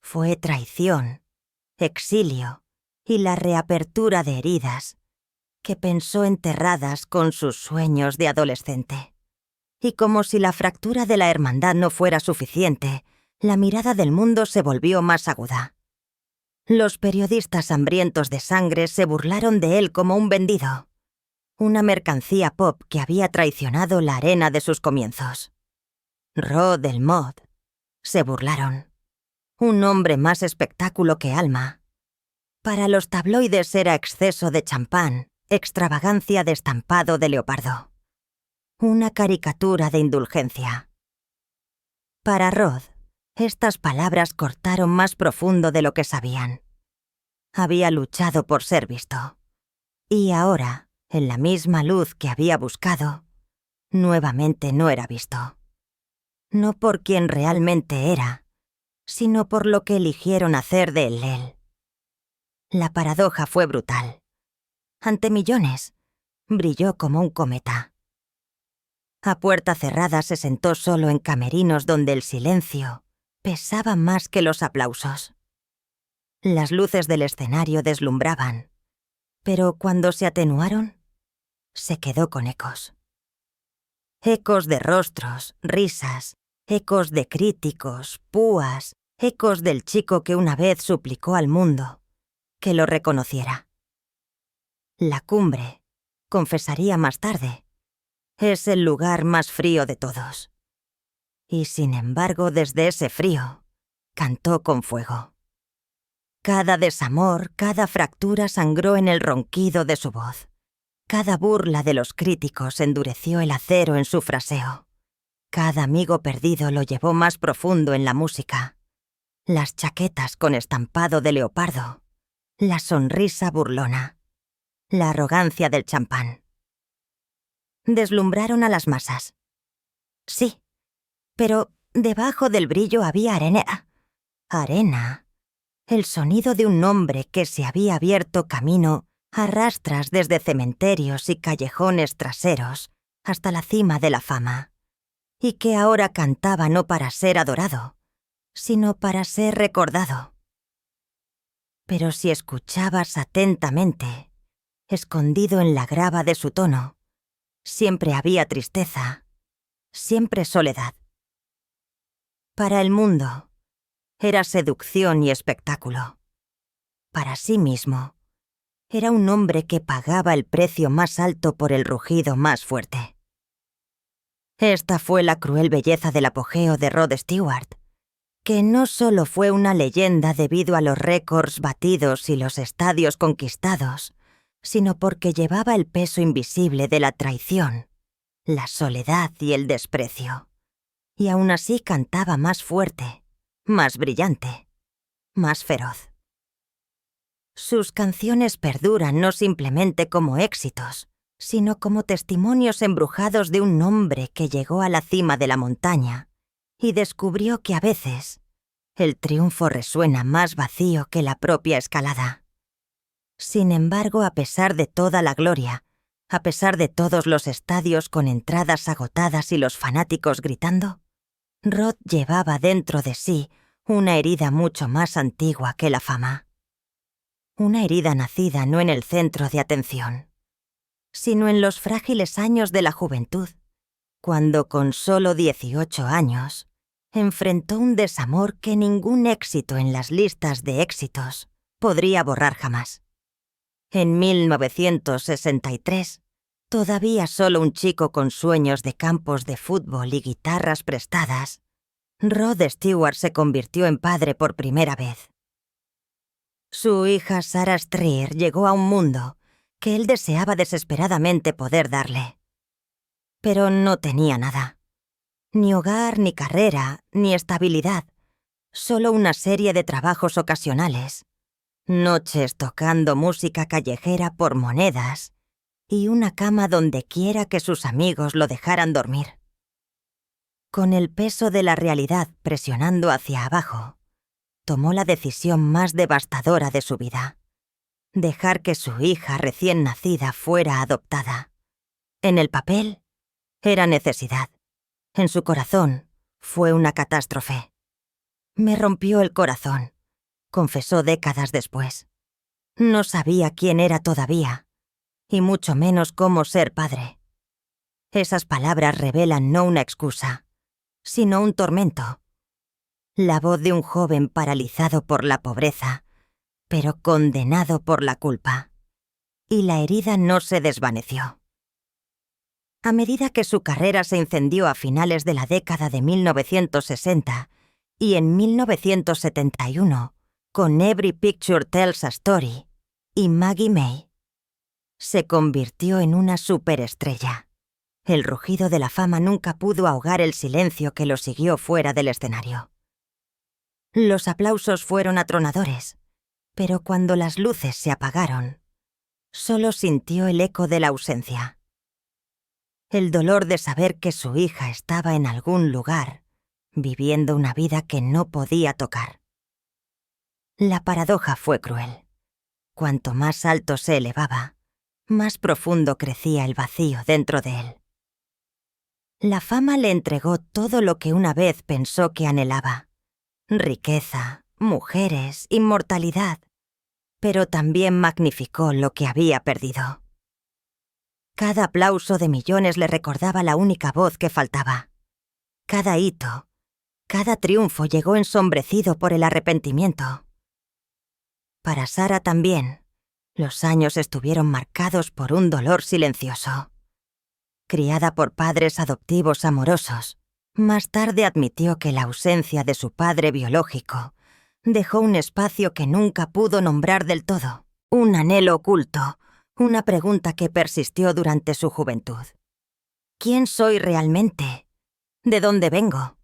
Fue traición, exilio y la reapertura de heridas que pensó enterradas con sus sueños de adolescente. Y como si la fractura de la hermandad no fuera suficiente, la mirada del mundo se volvió más aguda. Los periodistas hambrientos de sangre se burlaron de él como un vendido. Una mercancía pop que había traicionado la arena de sus comienzos. Rod el Mod. Se burlaron. Un hombre más espectáculo que alma. Para los tabloides era exceso de champán, extravagancia de estampado de leopardo. Una caricatura de indulgencia. Para Rod, estas palabras cortaron más profundo de lo que sabían. Había luchado por ser visto. Y ahora, en la misma luz que había buscado, nuevamente no era visto. No por quien realmente era, sino por lo que eligieron hacer de él. La paradoja fue brutal. Ante millones, brilló como un cometa. A puerta cerrada se sentó solo en camerinos donde el silencio pesaba más que los aplausos. Las luces del escenario deslumbraban, pero cuando se atenuaron, se quedó con ecos. Ecos de rostros, risas, ecos de críticos, púas, ecos del chico que una vez suplicó al mundo que lo reconociera. La cumbre, confesaría más tarde, es el lugar más frío de todos. Y sin embargo, desde ese frío, cantó con fuego. Cada desamor, cada fractura sangró en el ronquido de su voz. Cada burla de los críticos endureció el acero en su fraseo. Cada amigo perdido lo llevó más profundo en la música. Las chaquetas con estampado de leopardo, la sonrisa burlona, la arrogancia del champán. Deslumbraron a las masas. Sí, pero debajo del brillo había arena. Arena. El sonido de un hombre que se había abierto camino a rastras desde cementerios y callejones traseros hasta la cima de la fama, y que ahora cantaba no para ser adorado, sino para ser recordado. Pero si escuchabas atentamente, escondido en la grava de su tono, siempre había tristeza, siempre soledad. Para el mundo, era seducción y espectáculo. Para sí mismo, era un hombre que pagaba el precio más alto por el rugido más fuerte. Esta fue la cruel belleza del apogeo de Rod Stewart, que no solo fue una leyenda debido a los récords batidos y los estadios conquistados, sino porque llevaba el peso invisible de la traición, la soledad y el desprecio. Y aún así cantaba más fuerte, más brillante, más feroz. Sus canciones perduran no simplemente como éxitos, sino como testimonios embrujados de un hombre que llegó a la cima de la montaña y descubrió que a veces el triunfo resuena más vacío que la propia escalada. Sin embargo, a pesar de toda la gloria, a pesar de todos los estadios con entradas agotadas y los fanáticos gritando, Rod llevaba dentro de sí una herida mucho más antigua que la fama. Una herida nacida no en el centro de atención, sino en los frágiles años de la juventud, cuando con solo 18 años enfrentó un desamor que ningún éxito en las listas de éxitos podría borrar jamás. En 1963, todavía solo un chico con sueños de campos de fútbol y guitarras prestadas, Rod Stewart se convirtió en padre por primera vez. Su hija Sarah Strier llegó a un mundo que él deseaba desesperadamente poder darle. Pero no tenía nada. Ni hogar, ni carrera, ni estabilidad. Solo una serie de trabajos ocasionales. Noches tocando música callejera por monedas y una cama donde quiera que sus amigos lo dejaran dormir. Con el peso de la realidad presionando hacia abajo, tomó la decisión más devastadora de su vida: dejar que su hija recién nacida fuera adoptada. En el papel, era necesidad. En su corazón, fue una catástrofe. Me rompió el corazón, confesó décadas después. No sabía quién era todavía, y mucho menos cómo ser padre. Esas palabras revelan no una excusa, sino un tormento. La voz de un joven paralizado por la pobreza, pero condenado por la culpa. Y la herida no se desvaneció. A medida que su carrera se incendió a finales de la década de 1960 y en 1971, con Every Picture Tells a Story y Maggie May, se convirtió en una superestrella. El rugido de la fama nunca pudo ahogar el silencio que lo siguió fuera del escenario. Los aplausos fueron atronadores, pero cuando las luces se apagaron, solo sintió el eco de la ausencia. El dolor de saber que su hija estaba en algún lugar, viviendo una vida que no podía tocar. La paradoja fue cruel. Cuanto más alto se elevaba, más profundo crecía el vacío dentro de él. La fama le entregó todo lo que una vez pensó que anhelaba: riqueza, mujeres, inmortalidad, pero también magnificó lo que había perdido. Cada aplauso de millones le recordaba la única voz que faltaba. Cada hito, cada triunfo llegó ensombrecido por el arrepentimiento. Para Sarah también, los años estuvieron marcados por un dolor silencioso. Criada por padres adoptivos amorosos, más tarde admitió que la ausencia de su padre biológico dejó un espacio que nunca pudo nombrar del todo, un anhelo oculto, una pregunta que persistió durante su juventud. ¿Quién soy realmente? ¿De dónde vengo?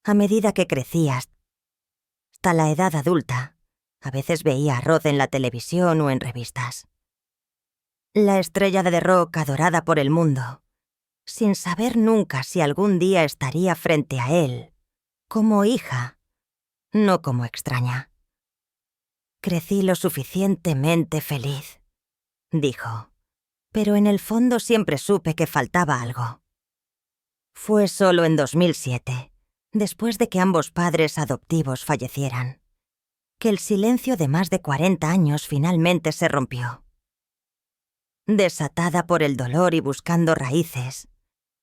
A medida que crecía hasta la edad adulta, A veces veía a Rod en la televisión o en revistas. La estrella de rock adorada por el mundo, sin saber nunca si algún día estaría frente a él, como hija, no como extraña. Crecí lo suficientemente feliz, dijo, pero en el fondo siempre supe que faltaba algo. Fue solo en 2007, después de que ambos padres adoptivos fallecieran, que el silencio de más de 40 años finalmente se rompió. Desatada por el dolor y buscando raíces,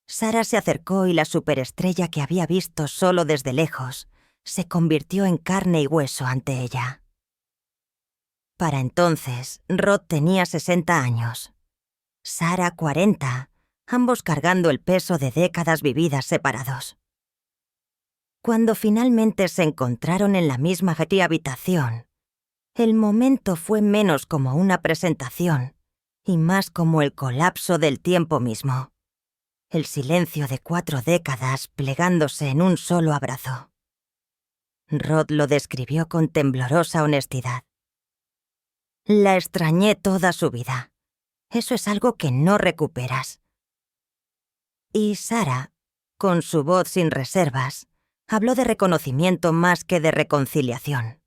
Sara se acercó y la superestrella que había visto solo desde lejos se convirtió en carne y hueso ante ella. Para entonces, Rod tenía 60 años, Sara 40, ambos cargando el peso de décadas vividas separados. Cuando finalmente se encontraron en la misma habitación, el momento fue menos como una presentación y más como el colapso del tiempo mismo. El silencio de 4 décadas plegándose en un solo abrazo. Rod lo describió con temblorosa honestidad. La extrañé toda su vida. Eso es algo que no recuperas. Y Sara, con su voz sin reservas, habló de reconocimiento más que de reconciliación.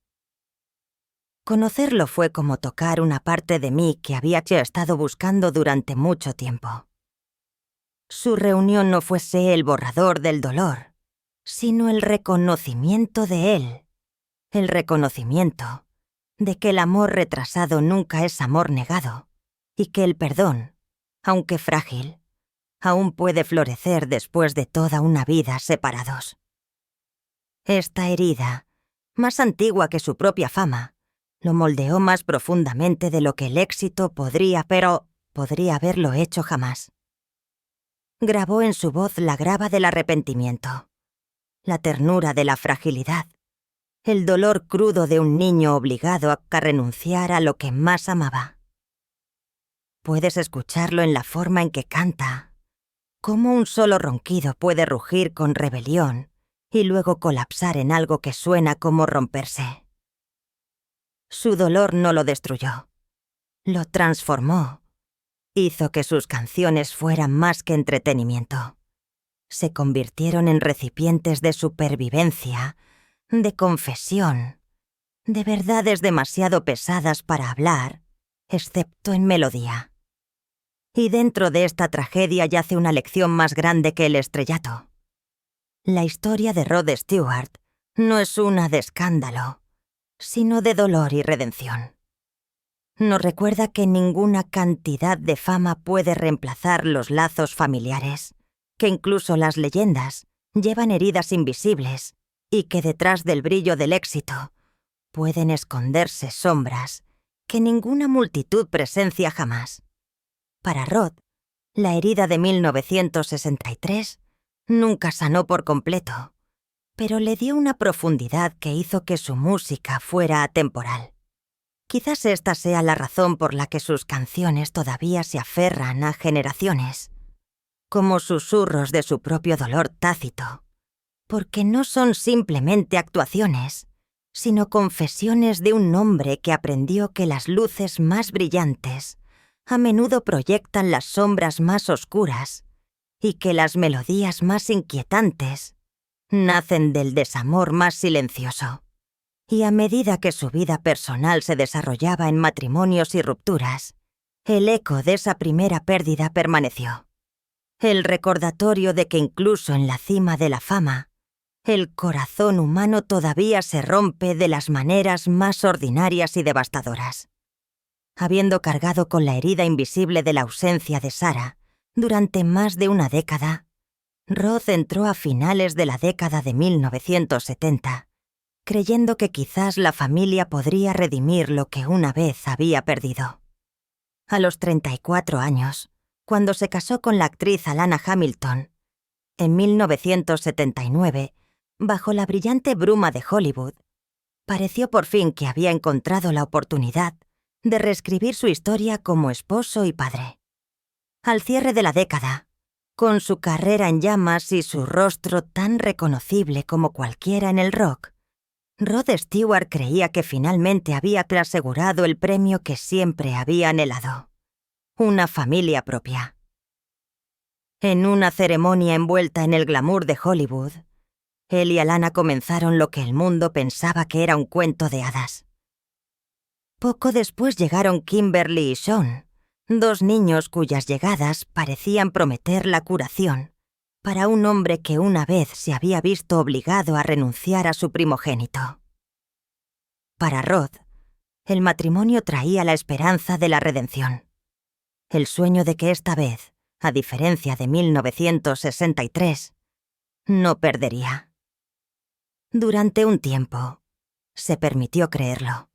Conocerlo fue como tocar una parte de mí que había estado buscando durante mucho tiempo. Su reunión no fuese el borrador del dolor, sino el reconocimiento de él, el reconocimiento de que el amor retrasado nunca es amor negado y que el perdón, aunque frágil, aún puede florecer después de toda una vida separados. Esta herida, más antigua que su propia fama, lo moldeó más profundamente de lo que el éxito podría haberlo hecho jamás. Grabó en su voz la grava del arrepentimiento, la ternura de la fragilidad, el dolor crudo de un niño obligado a renunciar a lo que más amaba. Puedes escucharlo en la forma en que canta, cómo un solo ronquido puede rugir con rebelión y luego colapsar en algo que suena como romperse. Su dolor no lo destruyó, lo transformó, hizo que sus canciones fueran más que entretenimiento. Se convirtieron en recipientes de supervivencia, de confesión, de verdades demasiado pesadas para hablar, excepto en melodía. Y dentro de esta tragedia yace una lección más grande que el estrellato. La historia de Rod Stewart no es una de escándalo, sino de dolor y redención. Nos recuerda que ninguna cantidad de fama puede reemplazar los lazos familiares, que incluso las leyendas llevan heridas invisibles y que detrás del brillo del éxito pueden esconderse sombras que ninguna multitud presencia jamás. Para Rod, la herida de 1963 nunca sanó por completo, pero le dio una profundidad que hizo que su música fuera atemporal. Quizás esta sea la razón por la que sus canciones todavía se aferran a generaciones, como susurros de su propio dolor tácito, porque no son simplemente actuaciones, sino confesiones de un hombre que aprendió que las luces más brillantes a menudo proyectan las sombras más oscuras y que las melodías más inquietantes nacen del desamor más silencioso. Y a medida que su vida personal se desarrollaba en matrimonios y rupturas, el eco de esa primera pérdida permaneció. El recordatorio de que incluso en la cima de la fama, el corazón humano todavía se rompe de las maneras más ordinarias y devastadoras. Habiendo cargado con la herida invisible de la ausencia de Sara durante más de una década, Rod entró a finales de la década de 1970, creyendo que quizás la familia podría redimir lo que una vez había perdido. A los 34 años, cuando se casó con la actriz Alana Hamilton, en 1979, bajo la brillante bruma de Hollywood, pareció por fin que había encontrado la oportunidad de reescribir su historia como esposo y padre. Al cierre de la década, con su carrera en llamas y su rostro tan reconocible como cualquiera en el rock, Rod Stewart creía que finalmente había asegurado el premio que siempre había anhelado: una familia propia. En una ceremonia envuelta en el glamour de Hollywood, él y Alana comenzaron lo que el mundo pensaba que era un cuento de hadas. Poco después llegaron Kimberly y Sean, dos niños cuyas llegadas parecían prometer la curación para un hombre que una vez se había visto obligado a renunciar a su primogénito. Para Rod, el matrimonio traía la esperanza de la redención, el sueño de que esta vez, a diferencia de 1963, no perdería. Durante un tiempo, se permitió creerlo.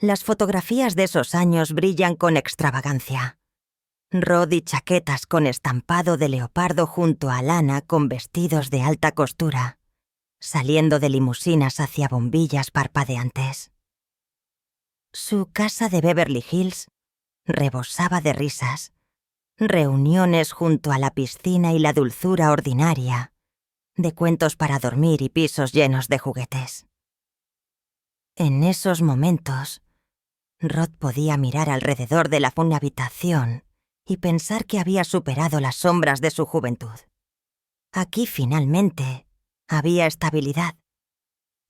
Las fotografías de esos años brillan con extravagancia. Rod y chaquetas con estampado de leopardo junto a Alana con vestidos de alta costura, saliendo de limusinas hacia bombillas parpadeantes. Su casa de Beverly Hills rebosaba de risas, reuniones junto a la piscina y la dulzura ordinaria de cuentos para dormir y pisos llenos de juguetes. En esos momentos, Rod podía mirar alrededor de la habitación y pensar que había superado las sombras de su juventud. Aquí finalmente había estabilidad.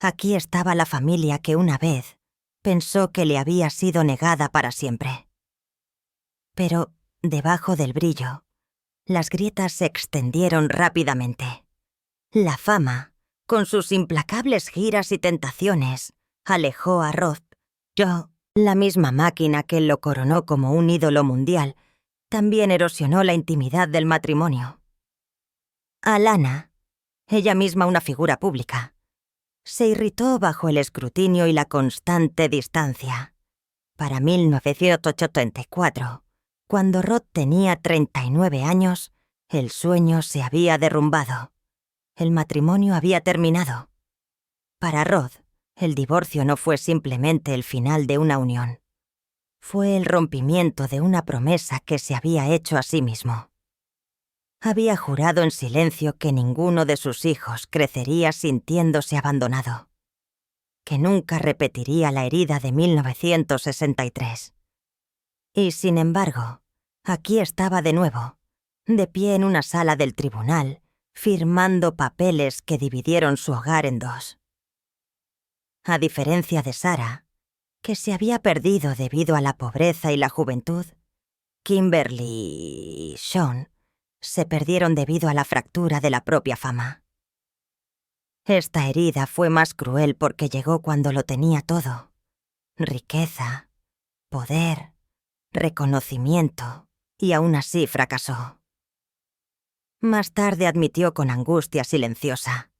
Aquí estaba la familia que una vez pensó que le había sido negada para siempre. Pero debajo del brillo, las grietas se extendieron rápidamente. La fama, con sus implacables giras y tentaciones, alejó a Rod. La misma máquina que lo coronó como un ídolo mundial, también erosionó la intimidad del matrimonio. Alana, ella misma una figura pública, se irritó bajo el escrutinio y la constante distancia. Para 1984, cuando Rod tenía 39 años, el sueño se había derrumbado. El matrimonio había terminado. Para Rod, el divorcio no fue simplemente el final de una unión. Fue el rompimiento de una promesa que se había hecho a sí mismo. Había jurado en silencio que ninguno de sus hijos crecería sintiéndose abandonado, que nunca repetiría la herida de 1963. Y sin embargo, aquí estaba de nuevo, de pie en una sala del tribunal, firmando papeles que dividieron su hogar en dos. A diferencia de Sarah, que se había perdido debido a la pobreza y la juventud, Kimberly y Sean se perdieron debido a la fractura de la propia fama. Esta herida fue más cruel porque llegó cuando lo tenía todo: riqueza, poder, reconocimiento, y aún así fracasó. Más tarde admitió con angustia silenciosa: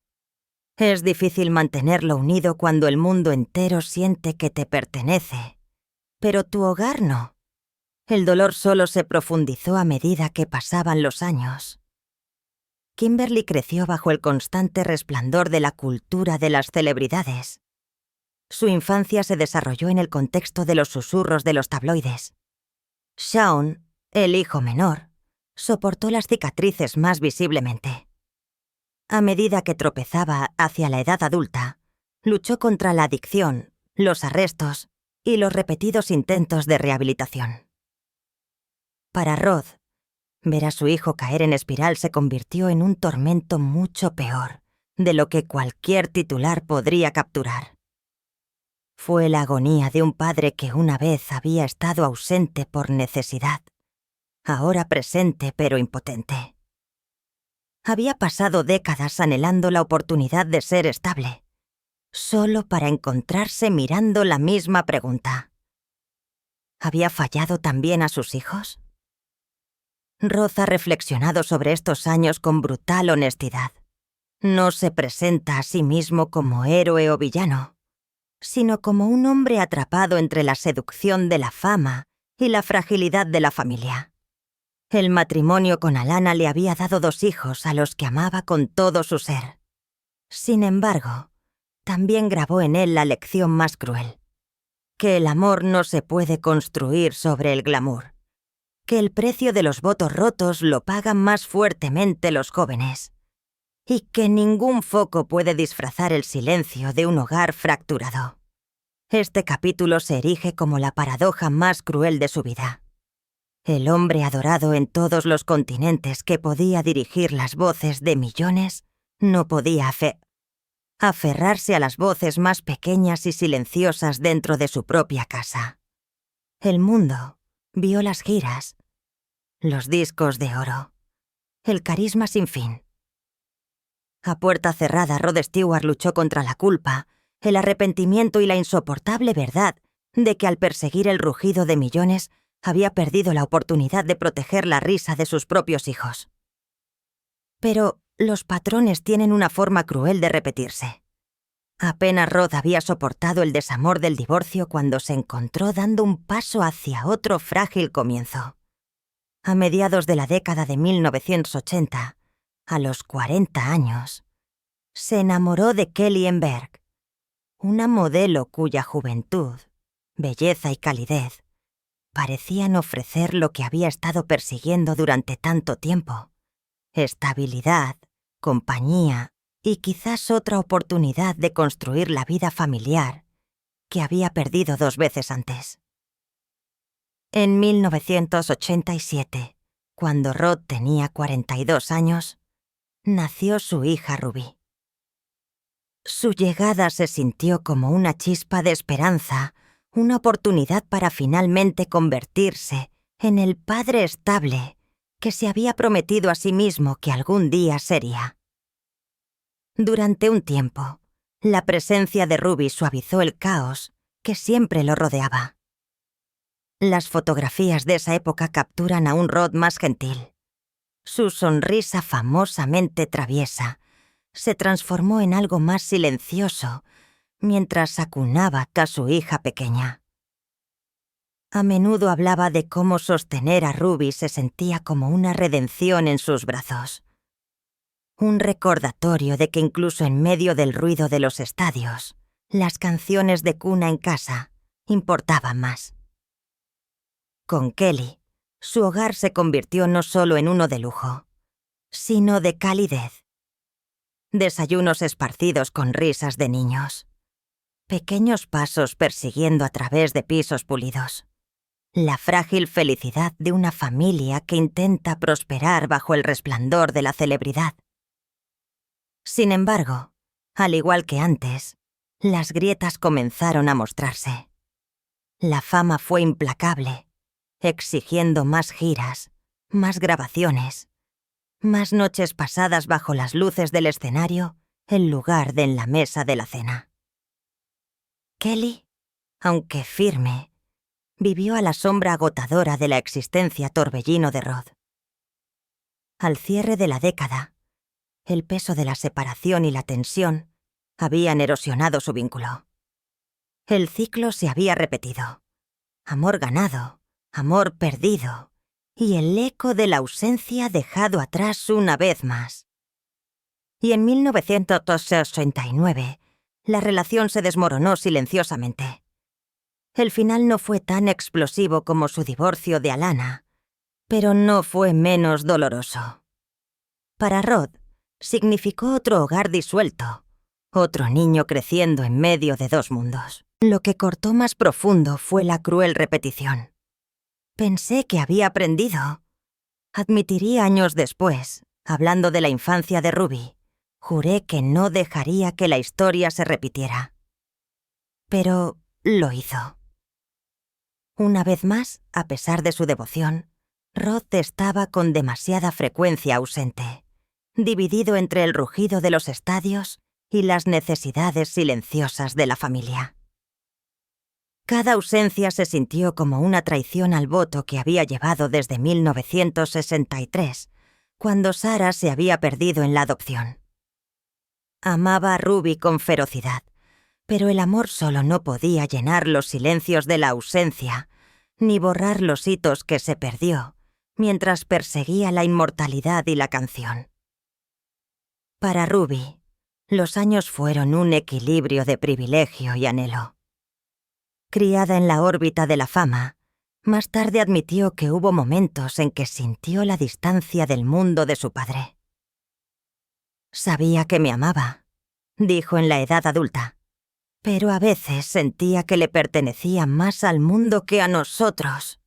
es difícil mantenerlo unido cuando el mundo entero siente que te pertenece, pero tu hogar no. El dolor solo se profundizó a medida que pasaban los años. Kimberly creció bajo el constante resplandor de la cultura de las celebridades. Su infancia se desarrolló en el contexto de los susurros de los tabloides. Sean, el hijo menor, soportó las cicatrices más visiblemente. A medida que tropezaba hacia la edad adulta, luchó contra la adicción, los arrestos y los repetidos intentos de rehabilitación. Para Rod, ver a su hijo caer en espiral se convirtió en un tormento mucho peor de lo que cualquier titular podría capturar. Fue la agonía de un padre que una vez había estado ausente por necesidad, ahora presente pero impotente. Había pasado décadas anhelando la oportunidad de ser estable, solo para encontrarse mirando la misma pregunta: ¿había fallado también a sus hijos? Rod ha reflexionado sobre estos años con brutal honestidad. No se presenta a sí mismo como héroe o villano, sino como un hombre atrapado entre la seducción de la fama y la fragilidad de la familia. El matrimonio con Alana le había dado 2 hijos a los que amaba con todo su ser. Sin embargo, también grabó en él la lección más cruel: que el amor no se puede construir sobre el glamour, que el precio de los votos rotos lo pagan más fuertemente los jóvenes, y que ningún foco puede disfrazar el silencio de un hogar fracturado. Este capítulo se erige como la paradoja más cruel de su vida. El hombre adorado en todos los continentes que podía dirigir las voces de millones no podía aferrarse a las voces más pequeñas y silenciosas dentro de su propia casa. El mundo vio las giras, los discos de oro, el carisma sin fin. A puerta cerrada, Rod Stewart luchó contra la culpa, el arrepentimiento y la insoportable verdad de que al perseguir el rugido de millones había perdido la oportunidad de proteger la risa de sus propios hijos. Pero los patrones tienen una forma cruel de repetirse. Apenas Rod había soportado el desamor del divorcio cuando se encontró dando un paso hacia otro frágil comienzo. A mediados de la década de 1980, a los 40 años, se enamoró de Kelly Berg, una modelo cuya juventud, belleza y calidez parecían ofrecer lo que había estado persiguiendo durante tanto tiempo: estabilidad, compañía y quizás otra oportunidad de construir la vida familiar que había perdido 2 veces antes. En 1987, cuando Rod tenía 42 años, nació su hija Ruby. Su llegada se sintió como una chispa de esperanza, una oportunidad para finalmente convertirse en el padre estable que se había prometido a sí mismo que algún día sería. Durante un tiempo, la presencia de Ruby suavizó el caos que siempre lo rodeaba. Las fotografías de esa época capturan a un Rod más gentil. Su sonrisa famosamente traviesa se transformó en algo más silencioso mientras acunaba a su hija pequeña. A menudo hablaba de cómo sostener a Ruby se sentía como una redención en sus brazos. Un recordatorio de que incluso en medio del ruido de los estadios, las canciones de cuna en casa importaban más. Con Kelly, su hogar se convirtió no solo en uno de lujo, sino de calidez. Desayunos esparcidos con risas de niños. Pequeños pasos persiguiendo a través de pisos pulidos. La frágil felicidad de una familia que intenta prosperar bajo el resplandor de la celebridad. Sin embargo, al igual que antes, las grietas comenzaron a mostrarse. La fama fue implacable, exigiendo más giras, más grabaciones, más noches pasadas bajo las luces del escenario en lugar de en la mesa de la cena. Kelly, aunque firme, vivió a la sombra agotadora de la existencia torbellino de Rod. Al cierre de la década, el peso de la separación y la tensión habían erosionado su vínculo. El ciclo se había repetido. Amor ganado, amor perdido, y el eco de la ausencia dejado atrás una vez más. Y en 1989, la relación se desmoronó silenciosamente. El final no fue tan explosivo como su divorcio de Alana, pero no fue menos doloroso. Para Rod, significó otro hogar disuelto, otro niño creciendo en medio de 2 mundos. Lo que cortó más profundo fue la cruel repetición. Pensé que había aprendido. Admitiría años después, hablando de la infancia de Ruby, juré que no dejaría que la historia se repitiera. Pero lo hizo. Una vez más, a pesar de su devoción, Rod estaba con demasiada frecuencia ausente, dividido entre el rugido de los estadios y las necesidades silenciosas de la familia. Cada ausencia se sintió como una traición al voto que había llevado desde 1963, cuando Sarah se había perdido en la adopción. Amaba a Ruby con ferocidad, pero el amor solo no podía llenar los silencios de la ausencia, ni borrar los hitos que se perdió, mientras perseguía la inmortalidad y la canción. Para Ruby, los años fueron un equilibrio de privilegio y anhelo. Criada en la órbita de la fama, más tarde admitió que hubo momentos en que sintió la distancia del mundo de su padre. Sabía que me amaba, dijo en la edad adulta, pero a veces sentía que le pertenecía más al mundo que a nosotros.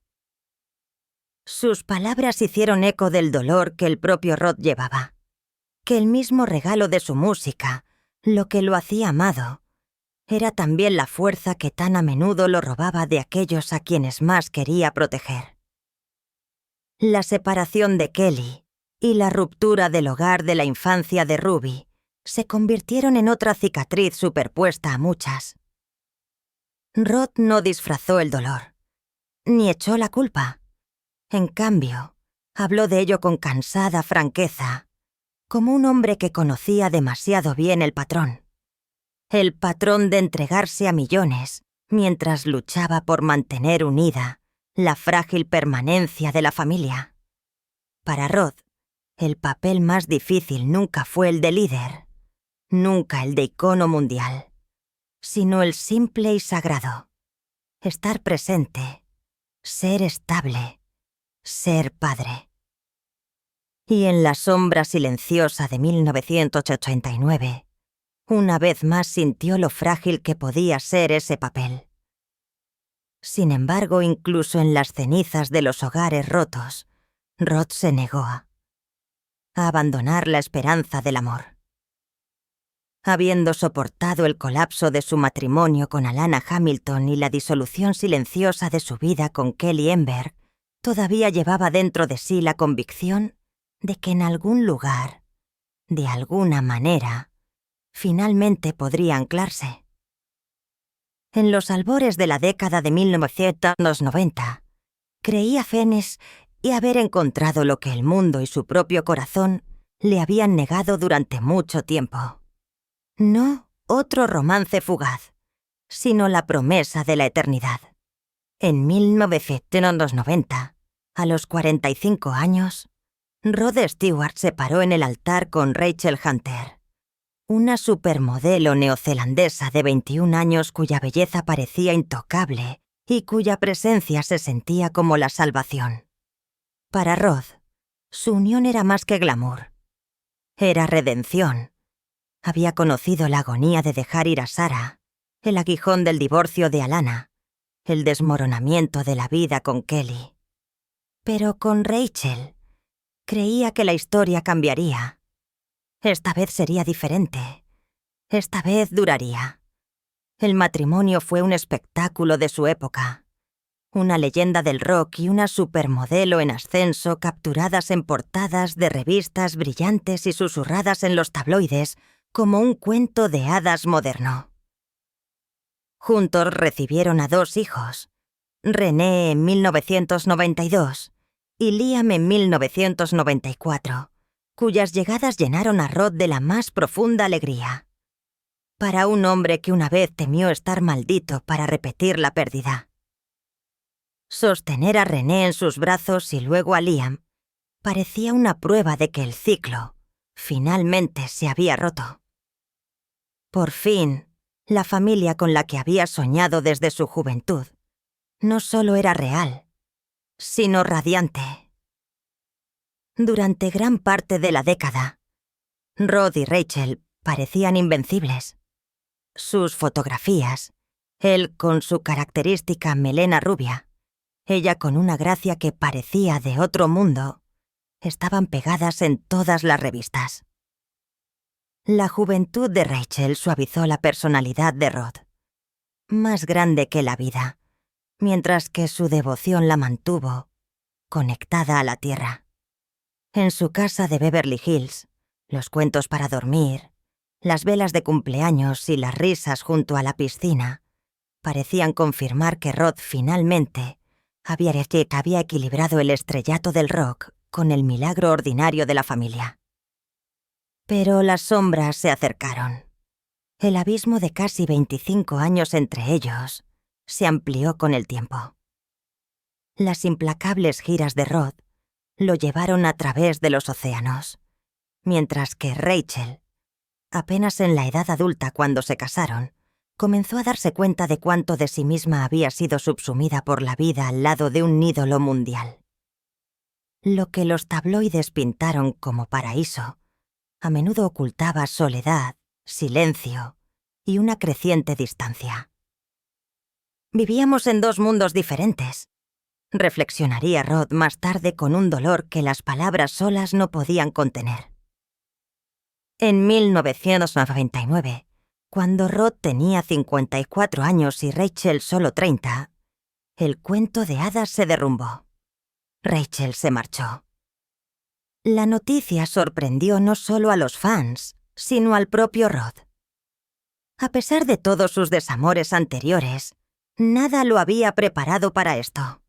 Sus palabras hicieron eco del dolor que el propio Rod llevaba, que el mismo regalo de su música, lo que lo hacía amado, era también la fuerza que tan a menudo lo robaba de aquellos a quienes más quería proteger. La separación de Kelly y la ruptura del hogar de la infancia de Ruby se convirtieron en otra cicatriz superpuesta a muchas. Rod no disfrazó el dolor, ni echó la culpa. En cambio, habló de ello con cansada franqueza, como un hombre que conocía demasiado bien el patrón de entregarse a millones mientras luchaba por mantener unida la frágil permanencia de la familia. Para Rod, el papel más difícil nunca fue el de líder, nunca el de icono mundial, sino el simple y sagrado: estar presente, ser estable, ser padre. Y en la sombra silenciosa de 1989, una vez más sintió lo frágil que podía ser ese papel. Sin embargo, incluso en las cenizas de los hogares rotos, Rod se negó a abandonar la esperanza del amor. Habiendo soportado el colapso de su matrimonio con Alana Hamilton y la disolución silenciosa de su vida con Kelly Emberg, todavía llevaba dentro de sí la convicción de que en algún lugar, de alguna manera, finalmente podría anclarse. En los albores de la década de 1990, creía Fennes y haber encontrado lo que el mundo y su propio corazón le habían negado durante mucho tiempo. No otro romance fugaz, sino la promesa de la eternidad. En 1990, a los 45 años, Rod Stewart se paró en el altar con Rachel Hunter, una supermodelo neozelandesa de 21 años cuya belleza parecía intocable y cuya presencia se sentía como la salvación. Para Rod, su unión era más que glamour. Era redención. Había conocido la agonía de dejar ir a Sarah, el aguijón del divorcio de Alana, el desmoronamiento de la vida con Kelly. Pero con Rachel, creía que la historia cambiaría. Esta vez sería diferente. Esta vez duraría. El matrimonio fue un espectáculo de su época. Una leyenda del rock y una supermodelo en ascenso capturadas en portadas de revistas brillantes y susurradas en los tabloides como un cuento de hadas moderno. Juntos recibieron a 2 hijos, René en 1992 y Liam en 1994, cuyas llegadas llenaron a Rod de la más profunda alegría. Para un hombre que una vez temió estar maldito para repetir la pérdida. Sostener a René en sus brazos y luego a Liam parecía una prueba de que el ciclo finalmente se había roto. Por fin, la familia con la que había soñado desde su juventud no solo era real, sino radiante. Durante gran parte de la década, Rod y Rachel parecían invencibles. Sus fotografías, él con su característica melena rubia, ella con una gracia que parecía de otro mundo, estaban pegadas en todas las revistas. La juventud de Rachel suavizó la personalidad de Rod, más grande que la vida, mientras que su devoción la mantuvo conectada a la tierra. En su casa de Beverly Hills, los cuentos para dormir, las velas de cumpleaños y las risas junto a la piscina parecían confirmar que Rod finalmente había equilibrado el estrellato del rock con el milagro ordinario de la familia. Pero las sombras se acercaron. El abismo de casi 25 años entre ellos se amplió con el tiempo. Las implacables giras de Rod lo llevaron a través de los océanos, mientras que Rachel, apenas en la edad adulta cuando se casaron, comenzó a darse cuenta de cuánto de sí misma había sido subsumida por la vida al lado de un ídolo mundial. Lo que los tabloides pintaron como paraíso a menudo ocultaba soledad, silencio y una creciente distancia. Vivíamos en dos mundos diferentes, reflexionaría Rod más tarde con un dolor que las palabras solas no podían contener. En 1999, cuando Rod tenía 54 años y Rachel solo 30, el cuento de hadas se derrumbó. Rachel se marchó. La noticia sorprendió no solo a los fans, sino al propio Rod. A pesar de todos sus desamores anteriores, nada lo había preparado para esto.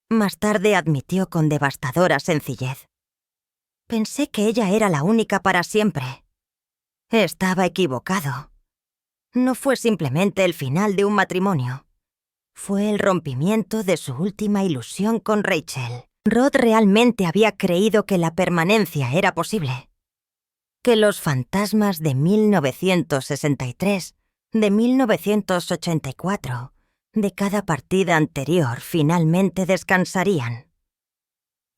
Más tarde admitió con devastadora sencillez: «Pensé que ella era la única para siempre. Estaba equivocado. No fue simplemente el final de un matrimonio. Fue el rompimiento de su última ilusión con Rachel». Rod realmente había creído que la permanencia era posible. Que los fantasmas de 1963, de 1984, de cada partida anterior finalmente descansarían.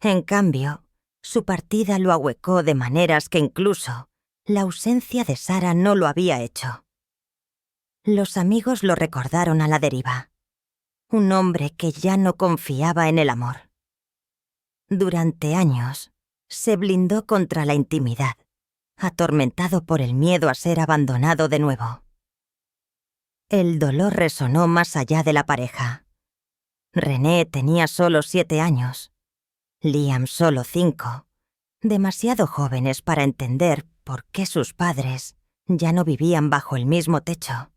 En cambio, su partida lo ahuecó de maneras que incluso la ausencia de Sarah no lo había hecho. Los amigos lo recordaron a la deriva. Un hombre que ya no confiaba en el amor. Durante años, se blindó contra la intimidad, atormentado por el miedo a ser abandonado de nuevo. El dolor resonó más allá de la pareja. René tenía solo 7 años, Liam solo 5, demasiado jóvenes para entender por qué sus padres ya no vivían bajo el mismo techo.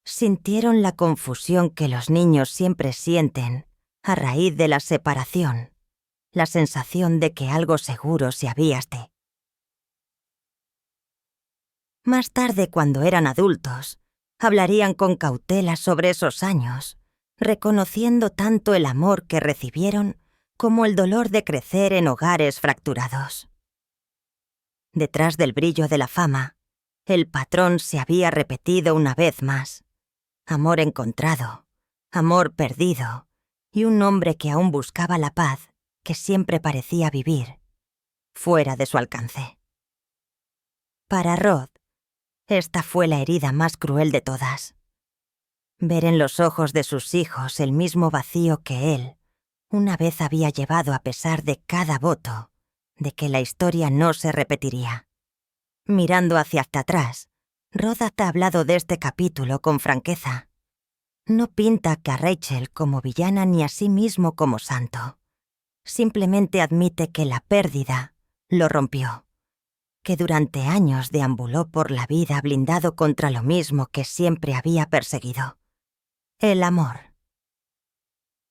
Sintieron la confusión que los niños siempre sienten a raíz de la separación, la sensación de que algo seguro se había ido. Más tarde, cuando eran adultos, hablarían con cautela sobre esos años, reconociendo tanto el amor que recibieron como el dolor de crecer en hogares fracturados. Detrás del brillo de la fama, el patrón se había repetido una vez más. Amor encontrado, amor perdido, y un hombre que aún buscaba la paz que siempre parecía vivir, fuera de su alcance. Para Rod, esta fue la herida más cruel de todas. Ver en los ojos de sus hijos el mismo vacío que él una vez había llevado a pesar de cada voto de que la historia no se repetiría. Mirando hacia atrás, Rod ha hablado de este capítulo con franqueza. No pinta a Rachel como villana ni a sí mismo como santo. Simplemente admite que la pérdida lo rompió, que durante años deambuló por la vida blindado contra lo mismo que siempre había perseguido: el amor.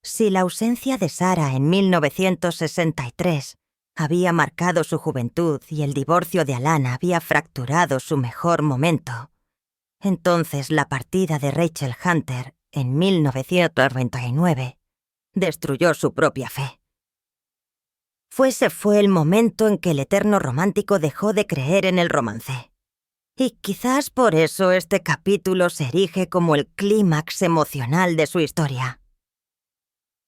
Si la ausencia de Sarah en 1963 había marcado su juventud y el divorcio de Alana había fracturado su mejor momento, entonces la partida de Rachel Hunter en 1999 destruyó su propia fe. Ese fue el momento en que el eterno romántico dejó de creer en el romance. Y quizás por eso este capítulo se erige como el clímax emocional de su historia.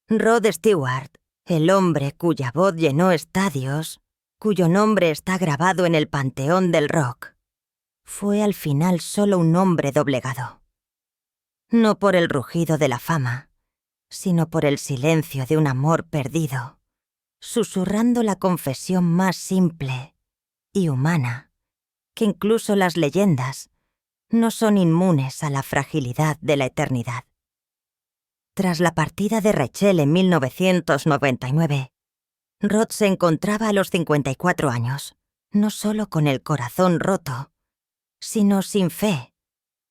Rod Stewart, el hombre cuya voz llenó estadios, cuyo nombre está grabado en el panteón del rock, fue al final solo un hombre doblegado. No por el rugido de la fama, sino por el silencio de un amor perdido, susurrando la confesión más simple y humana, que incluso las leyendas no son inmunes a la fragilidad de la eternidad. Tras la partida de Rachel en 1999, Rod se encontraba a los 54 años, no solo con el corazón roto, sino sin fe,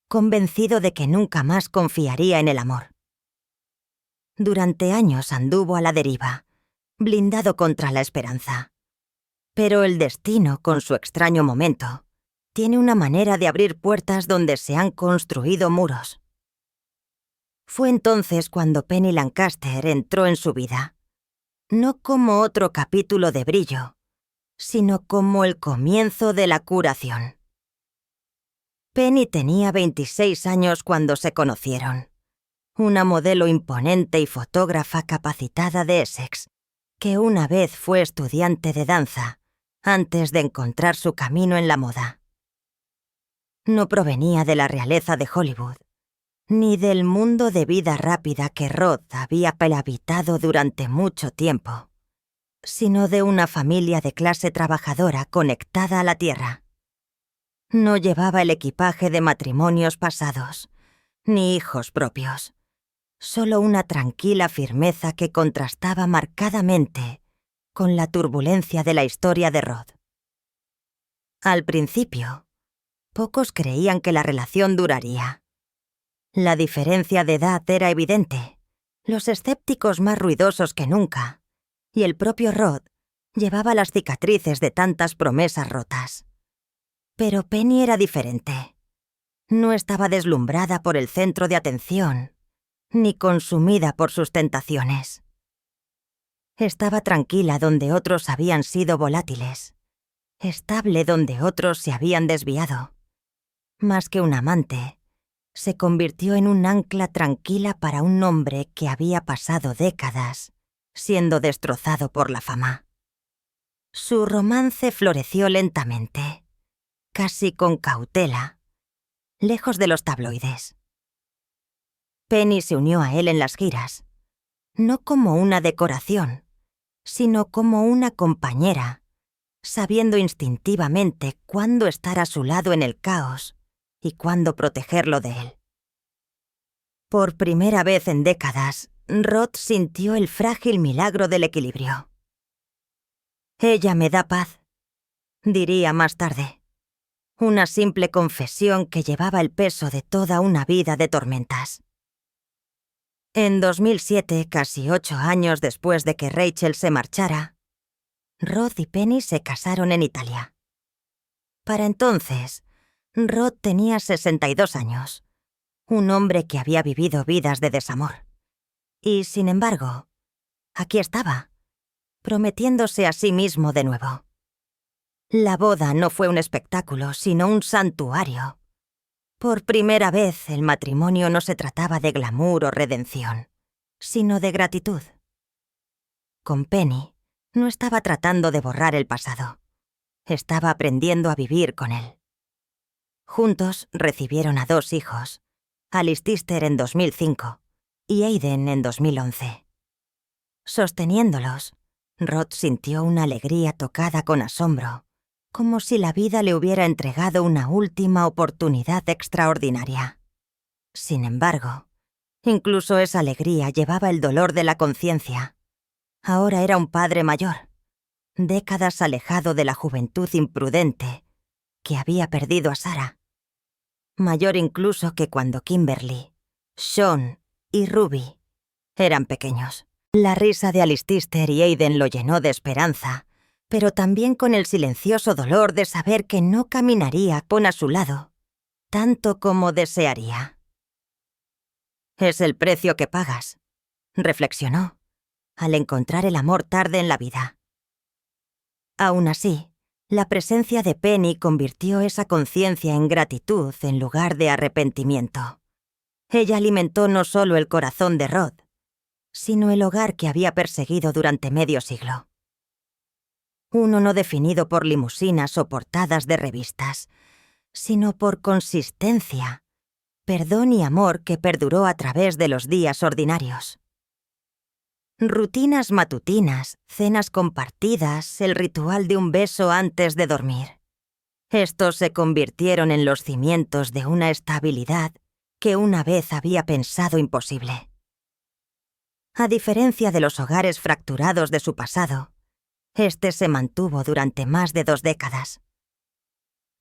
convencido de que nunca más confiaría en el amor. Durante años anduvo a la deriva, blindado contra la esperanza. Pero el destino, con su extraño momento, tiene una manera de abrir puertas donde se han construido muros. Fue entonces cuando Penny Lancaster entró en su vida, no como otro capítulo de brillo, sino como el comienzo de la curación. Penny tenía 26 años cuando se conocieron, una modelo imponente y fotógrafa capacitada de Essex, que una vez fue estudiante de danza, antes de encontrar su camino en la moda. No provenía de la realeza de Hollywood, ni del mundo de vida rápida que Rod había habitado durante mucho tiempo, sino de una familia de clase trabajadora conectada a la tierra. No llevaba el equipaje de matrimonios pasados, ni hijos propios, solo una tranquila firmeza que contrastaba marcadamente con la turbulencia de la historia de Rod. Al principio, pocos creían que la relación duraría. La diferencia de edad era evidente, los escépticos más ruidosos que nunca, y el propio Rod llevaba las cicatrices de tantas promesas rotas. Pero Penny era diferente. No estaba deslumbrada por el centro de atención, ni consumida por sus tentaciones. Estaba tranquila donde otros habían sido volátiles, estable donde otros se habían desviado. Más que un amante, se convirtió en un ancla tranquila para un hombre que había pasado décadas siendo destrozado por la fama. Su romance floreció lentamente, casi con cautela, lejos de los tabloides. Penny se unió a él en las giras, no como una decoración, sino como una compañera, sabiendo instintivamente cuándo estar a su lado en el caos y cuándo protegerlo de él. Por primera vez en décadas, Rod sintió el frágil milagro del equilibrio. «Ella me da paz», diría más tarde. Una simple confesión que llevaba el peso de toda una vida de tormentas. En 2007, casi 8 años después de que Rachel se marchara, Rod y Penny se casaron en Italia. Para entonces, Rod tenía 62 años, un hombre que había vivido vidas de desamor. Y, sin embargo, aquí estaba, prometiéndose a sí mismo de nuevo. La boda no fue un espectáculo, sino un santuario. Por primera vez, el matrimonio no se trataba de glamour o redención, sino de gratitud. Con Penny, no estaba tratando de borrar el pasado. Estaba aprendiendo a vivir con él. Juntos recibieron a 2 hijos, Alice Tister en 2005 y Aiden en 2011. Sosteniéndolos, Rod sintió una alegría tocada con asombro, como si la vida le hubiera entregado una última oportunidad extraordinaria. Sin embargo, incluso esa alegría llevaba el dolor de la conciencia. Ahora era un padre mayor, décadas alejado de la juventud imprudente que había perdido a Sarah. Mayor incluso que cuando Kimberly, Sean y Ruby eran pequeños. La risa de Alice Tister y Aiden lo llenó de esperanza, pero también con el silencioso dolor de saber que no caminaría a su lado, tanto como desearía. «Es el precio que pagas», reflexionó, al encontrar el amor tarde en la vida. Aún así, la presencia de Penny convirtió esa conciencia en gratitud en lugar de arrepentimiento. Ella alimentó no solo el corazón de Rod, sino el hogar que había perseguido durante medio siglo. Uno no definido por limusinas o portadas de revistas, sino por consistencia, perdón y amor que perduró a través de los días ordinarios. Rutinas matutinas, cenas compartidas, el ritual de un beso antes de dormir. Estos se convirtieron en los cimientos de una estabilidad que una vez había pensado imposible. A diferencia de los hogares fracturados de su pasado, este se mantuvo durante más de 2 décadas.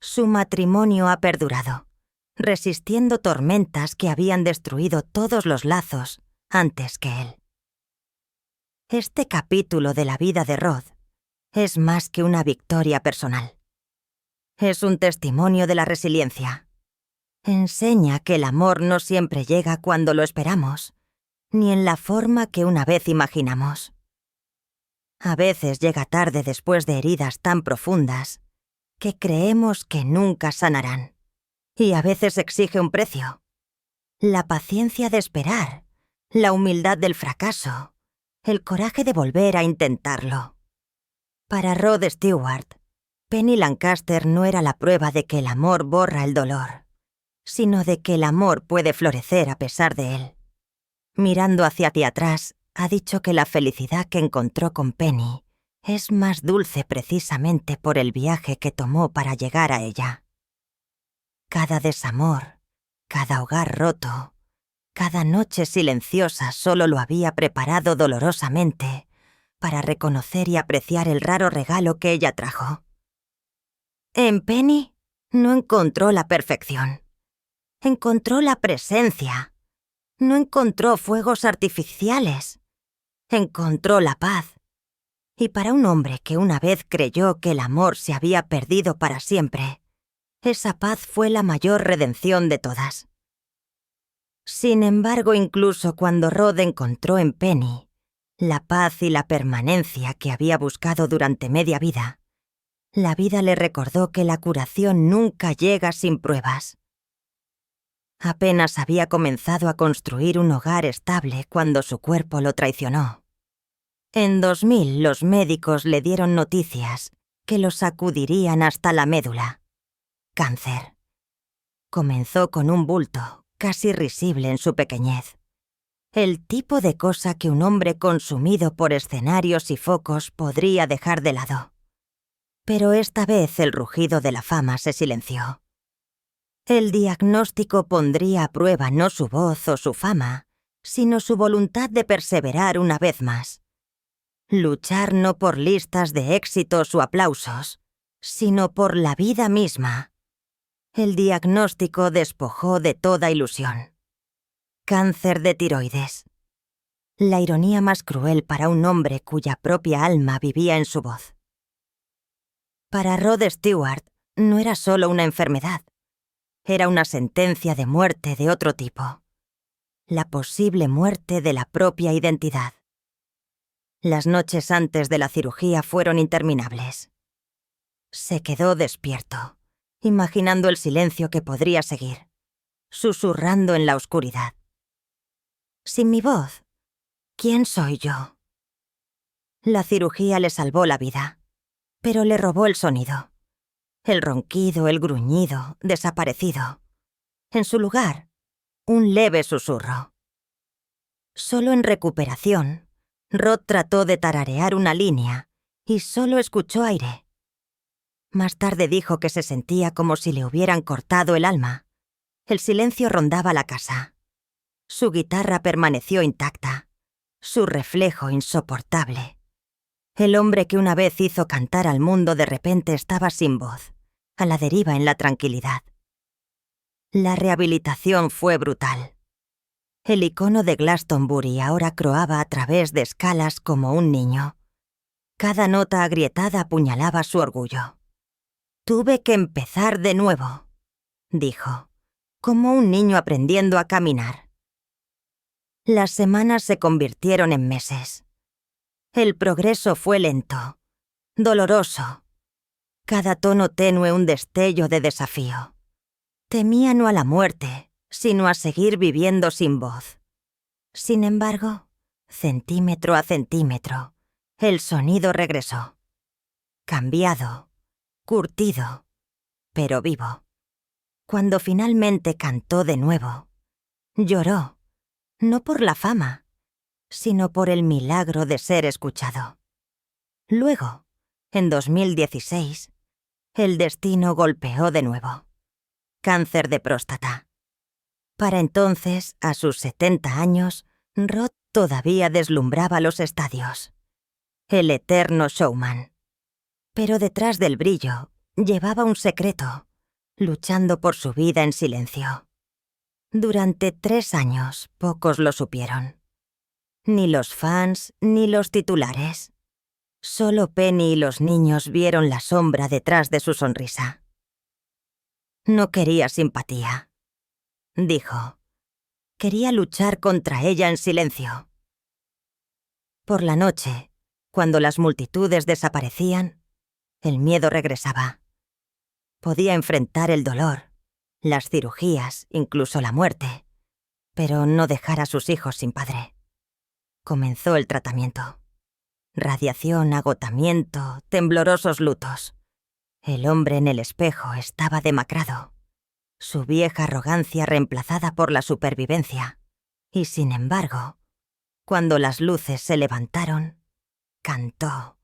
Su matrimonio ha perdurado, resistiendo tormentas que habían destruido todos los lazos antes que él. Este capítulo de la vida de Rod es más que una victoria personal. Es un testimonio de la resiliencia. Enseña que el amor no siempre llega cuando lo esperamos, ni en la forma que una vez imaginamos. A veces llega tarde después de heridas tan profundas que creemos que nunca sanarán. Y a veces exige un precio. La paciencia de esperar, la humildad del fracaso, el coraje de volver a intentarlo. Para Rod Stewart, Penny Lancaster no era la prueba de que el amor borra el dolor, sino de que el amor puede florecer a pesar de él. Mirando hacia atrás, ha dicho que la felicidad que encontró con Penny es más dulce precisamente por el viaje que tomó para llegar a ella. Cada desamor, cada hogar roto, cada noche silenciosa solo lo había preparado dolorosamente para reconocer y apreciar el raro regalo que ella trajo. En Penny no encontró la perfección. Encontró la presencia. No encontró fuegos artificiales. Encontró la paz. Y para un hombre que una vez creyó que el amor se había perdido para siempre, esa paz fue la mayor redención de todas. Sin embargo, incluso cuando Rod encontró en Penny la paz y la permanencia que había buscado durante media vida, la vida le recordó que la curación nunca llega sin pruebas. Apenas había comenzado a construir un hogar estable cuando su cuerpo lo traicionó. En 2000 los médicos le dieron noticias que lo sacudirían hasta la médula. Cáncer. Comenzó con un bulto, casi risible en su pequeñez. El tipo de cosa que un hombre consumido por escenarios y focos podría dejar de lado. Pero esta vez el rugido de la fama se silenció. El diagnóstico pondría a prueba no su voz o su fama, sino su voluntad de perseverar una vez más. Luchar no por listas de éxitos o aplausos, sino por la vida misma. El diagnóstico despojó de toda ilusión. Cáncer de tiroides. La ironía más cruel para un hombre cuya propia alma vivía en su voz. Para Rod Stewart no era solo una enfermedad. Era una sentencia de muerte de otro tipo. La posible muerte de la propia identidad. Las noches antes de la cirugía fueron interminables. Se quedó despierto, imaginando el silencio que podría seguir, susurrando en la oscuridad. Sin mi voz, ¿quién soy yo? La cirugía le salvó la vida, pero le robó el sonido. El ronquido, el gruñido, desaparecido. En su lugar, un leve susurro. Solo en recuperación, Rod trató de tararear una línea y solo escuchó aire. Más tarde dijo que se sentía como si le hubieran cortado el alma. El silencio rondaba la casa. Su guitarra permaneció intacta, su reflejo insoportable. El hombre que una vez hizo cantar al mundo de repente estaba sin voz, a la deriva en la tranquilidad. La rehabilitación fue brutal. El icono de Glastonbury ahora croaba a través de escalas como un niño. Cada nota agrietada apuñalaba su orgullo. «Tuve que empezar de nuevo», dijo, como un niño aprendiendo a caminar. Las semanas se convirtieron en meses. El progreso fue lento, doloroso. Cada tono tenue un destello de desafío. Temía no a la muerte, sino a seguir viviendo sin voz. Sin embargo, centímetro a centímetro, el sonido regresó. Cambiado, curtido, pero vivo. Cuando finalmente cantó de nuevo, lloró, no por la fama, sino por el milagro de ser escuchado. Luego, en 2016, el destino golpeó de nuevo. Cáncer de próstata. Para entonces, a sus 70 años, Rod todavía deslumbraba los estadios. El eterno showman. Pero detrás del brillo, llevaba un secreto, luchando por su vida en silencio. Durante 3 años, pocos lo supieron. Ni los fans, ni los titulares. Solo Penny y los niños vieron la sombra detrás de su sonrisa. No quería simpatía, dijo. Quería luchar contra ella en silencio. Por la noche, cuando las multitudes desaparecían, el miedo regresaba. Podía enfrentar el dolor, las cirugías, incluso la muerte, pero no dejar a sus hijos sin padre. Comenzó el tratamiento. Radiación, agotamiento, temblorosos lutos. El hombre en el espejo estaba demacrado, su vieja arrogancia reemplazada por la supervivencia. Y sin embargo, cuando las luces se levantaron, cantó.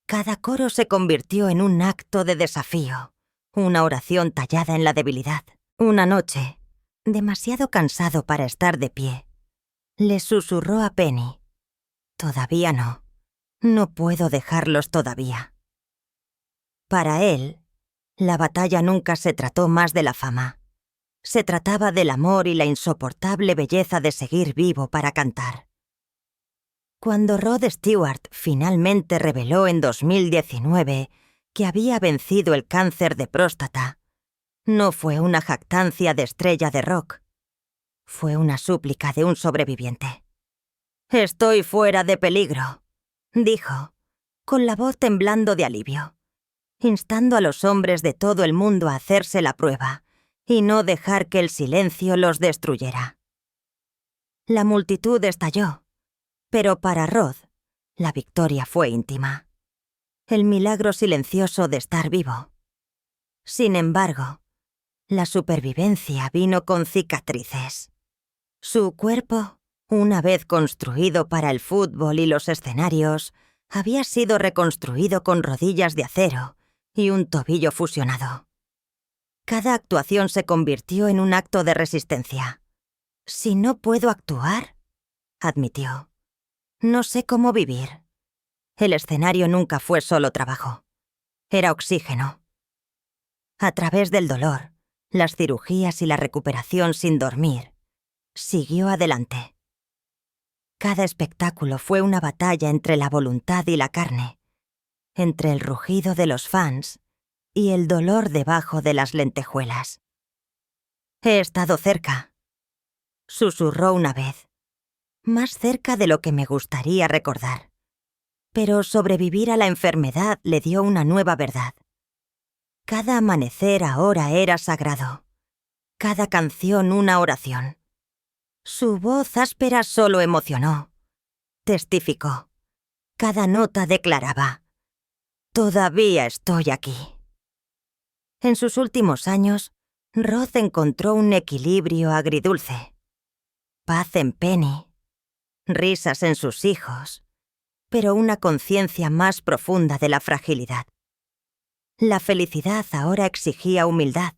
Cada coro se convirtió en un acto de desafío, una oración tallada en la debilidad. Una noche, demasiado cansado para estar de pie, le susurró a Penny: «Todavía no. No puedo dejarlos todavía». Para él, la batalla nunca se trató más de la fama. Se trataba del amor y la insoportable belleza de seguir vivo para cantar. Cuando Rod Stewart finalmente reveló en 2019 que había vencido el cáncer de próstata, no fue una jactancia de estrella de rock. Fue una súplica de un sobreviviente. «Estoy fuera de peligro», dijo, con la voz temblando de alivio, instando a los hombres de todo el mundo a hacerse la prueba y no dejar que el silencio los destruyera. La multitud estalló, pero para Rod, la victoria fue íntima. El milagro silencioso de estar vivo. Sin embargo, la supervivencia vino con cicatrices. Su cuerpo, una vez construido para el fútbol y los escenarios, había sido reconstruido con rodillas de acero y un tobillo fusionado. Cada actuación se convirtió en un acto de resistencia. «Si no puedo actuar», admitió, «no sé cómo vivir». El escenario nunca fue solo trabajo. Era oxígeno. A través del dolor, las cirugías y la recuperación sin dormir, siguió adelante. Cada espectáculo fue una batalla entre la voluntad y la carne, entre el rugido de los fans y el dolor debajo de las lentejuelas. «He estado cerca», susurró una vez, «más cerca de lo que me gustaría recordar». Pero sobrevivir a la enfermedad le dio una nueva verdad. Cada amanecer ahora era sagrado, cada canción una oración. Su voz áspera solo emocionó, testificó. Cada nota declaraba: «Todavía estoy aquí». En sus últimos años, Rod encontró un equilibrio agridulce. Paz en Penny, risas en sus hijos, pero una conciencia más profunda de la fragilidad. La felicidad ahora exigía humildad,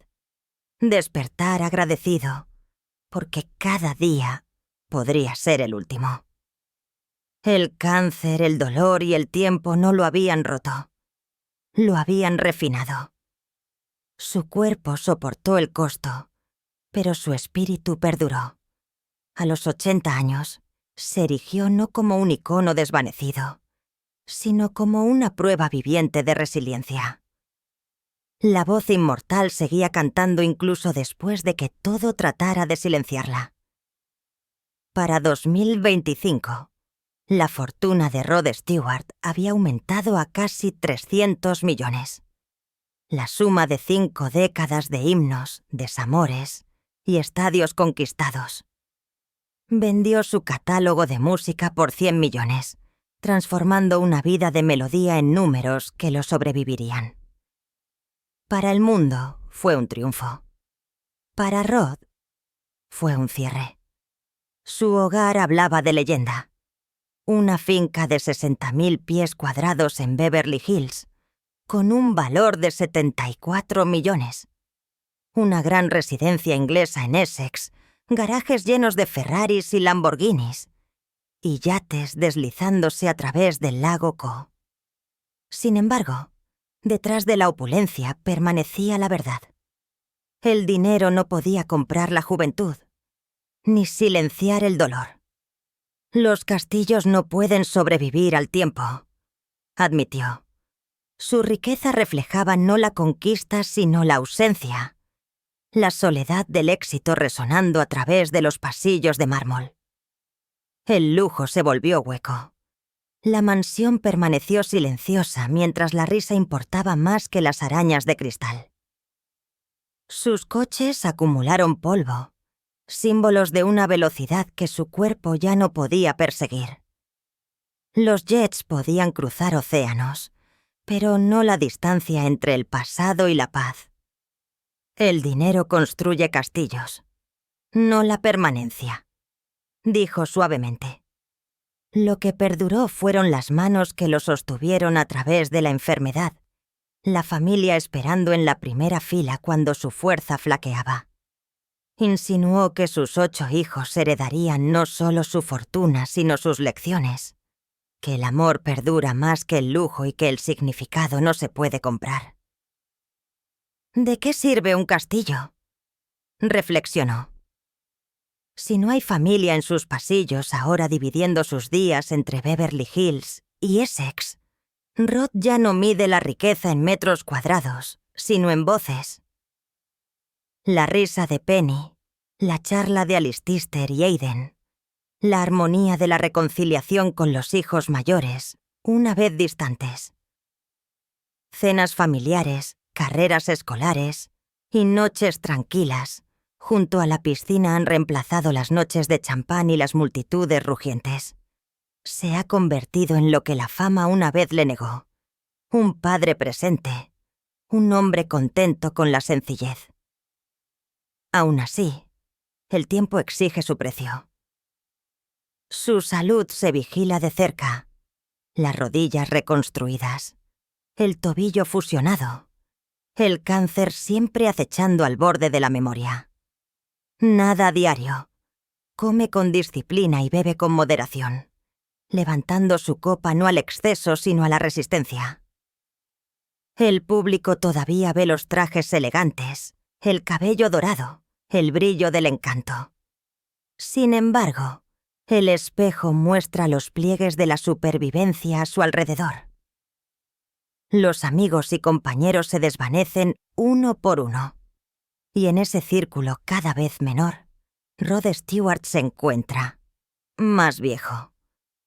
despertar agradecido, porque cada día podría ser el último. El cáncer, el dolor y el tiempo no lo habían roto, lo habían refinado. Su cuerpo soportó el costo, pero su espíritu perduró. A los 80 años, se erigió no como un icono desvanecido, sino como una prueba viviente de resiliencia. La voz inmortal seguía cantando incluso después de que todo tratara de silenciarla. Para 2025, la fortuna de Rod Stewart había aumentado a casi 300 millones. La suma de 5 décadas de himnos, desamores y estadios conquistados. Vendió su catálogo de música por 100 millones, transformando una vida de melodía en números que lo sobrevivirían. Para el mundo fue un triunfo. Para Rod fue un cierre. Su hogar hablaba de leyenda. Una finca de 60.000 pies cuadrados en Beverly Hills, con un valor de 74 millones. Una gran residencia inglesa en Essex, garajes llenos de Ferraris y Lamborghinis, y yates deslizándose a través del lago Co. Sin embargo, detrás de la opulencia permanecía la verdad. El dinero no podía comprar la juventud, ni silenciar el dolor. «Los castillos no pueden sobrevivir al tiempo», admitió. Su riqueza reflejaba no la conquista, sino la ausencia, la soledad del éxito resonando a través de los pasillos de mármol. El lujo se volvió hueco. La mansión permaneció silenciosa mientras la risa importaba más que las arañas de cristal. Sus coches acumularon polvo, símbolos de una velocidad que su cuerpo ya no podía perseguir. Los jets podían cruzar océanos, pero no la distancia entre el pasado y la paz. El dinero construye castillos, no la permanencia, dijo suavemente. Lo que perduró fueron las manos que lo sostuvieron a través de la enfermedad, la familia esperando en la primera fila cuando su fuerza flaqueaba. Insinuó que sus 8 hijos heredarían no solo su fortuna, sino sus lecciones, que el amor perdura más que el lujo y que el significado no se puede comprar. ¿De qué sirve un castillo?, reflexionó. Si no hay familia en sus pasillos ahora dividiendo sus días entre Beverly Hills y Essex, Rod ya no mide la riqueza en metros cuadrados, sino en voces. La risa de Penny, la charla de Alistair y Aidan, la armonía de la reconciliación con los hijos mayores, una vez distantes. Cenas familiares, carreras escolares y noches tranquilas, junto a la piscina han reemplazado las noches de champán y las multitudes rugientes. Se ha convertido en lo que la fama una vez le negó: un padre presente, un hombre contento con la sencillez. Aún así, el tiempo exige su precio. Su salud se vigila de cerca, las rodillas reconstruidas, el tobillo fusionado, el cáncer siempre acechando al borde de la memoria. Nada diario. Come con disciplina y bebe con moderación, levantando su copa no al exceso sino a la resistencia. El público todavía ve los trajes elegantes, el cabello dorado, el brillo del encanto. Sin embargo, el espejo muestra los pliegues de la supervivencia a su alrededor. Los amigos y compañeros se desvanecen uno por uno. Y en ese círculo cada vez menor, Rod Stewart se encuentra más viejo,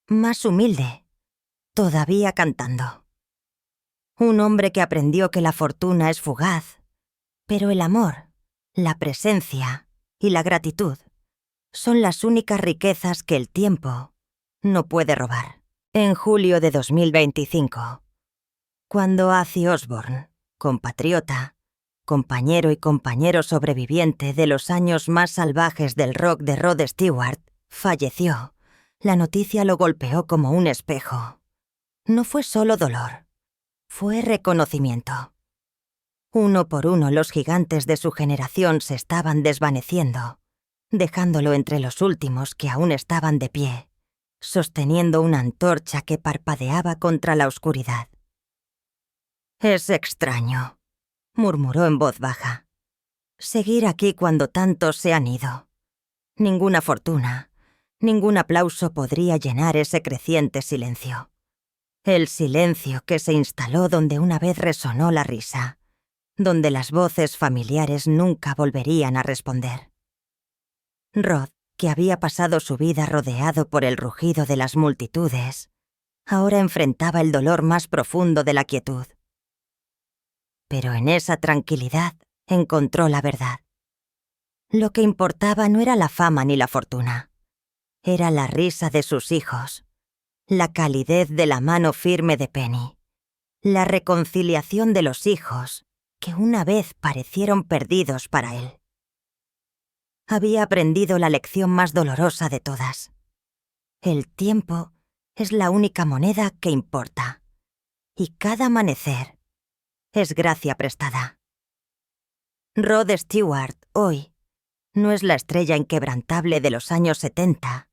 más humilde, todavía cantando. Un hombre que aprendió que la fortuna es fugaz, pero el amor, la presencia y la gratitud son las únicas riquezas que el tiempo no puede robar. En julio de 2025, cuando Ozzy Osbourne, compatriota, compañero y compañero sobreviviente de los años más salvajes del rock de Rod Stewart, falleció, la noticia lo golpeó como un espejo. No fue solo dolor, fue reconocimiento. Uno por uno los gigantes de su generación se estaban desvaneciendo, dejándolo entre los últimos que aún estaban de pie, sosteniendo una antorcha que parpadeaba contra la oscuridad. «Es extraño», murmuró en voz baja. «Seguir aquí cuando tantos se han ido. Ninguna fortuna, ningún aplauso podría llenar ese creciente silencio. El silencio que se instaló donde una vez resonó la risa, donde las voces familiares nunca volverían a responder». Rod, que había pasado su vida rodeado por el rugido de las multitudes, ahora enfrentaba el dolor más profundo de la quietud. Pero en esa tranquilidad encontró la verdad. Lo que importaba no era la fama ni la fortuna. Era la risa de sus hijos, la calidez de la mano firme de Penny, la reconciliación de los hijos que una vez parecieron perdidos para él. Había aprendido la lección más dolorosa de todas. El tiempo es la única moneda que importa, y cada amanecer es gracia prestada. Rod Stewart, hoy, no es la estrella inquebrantable de los años 70,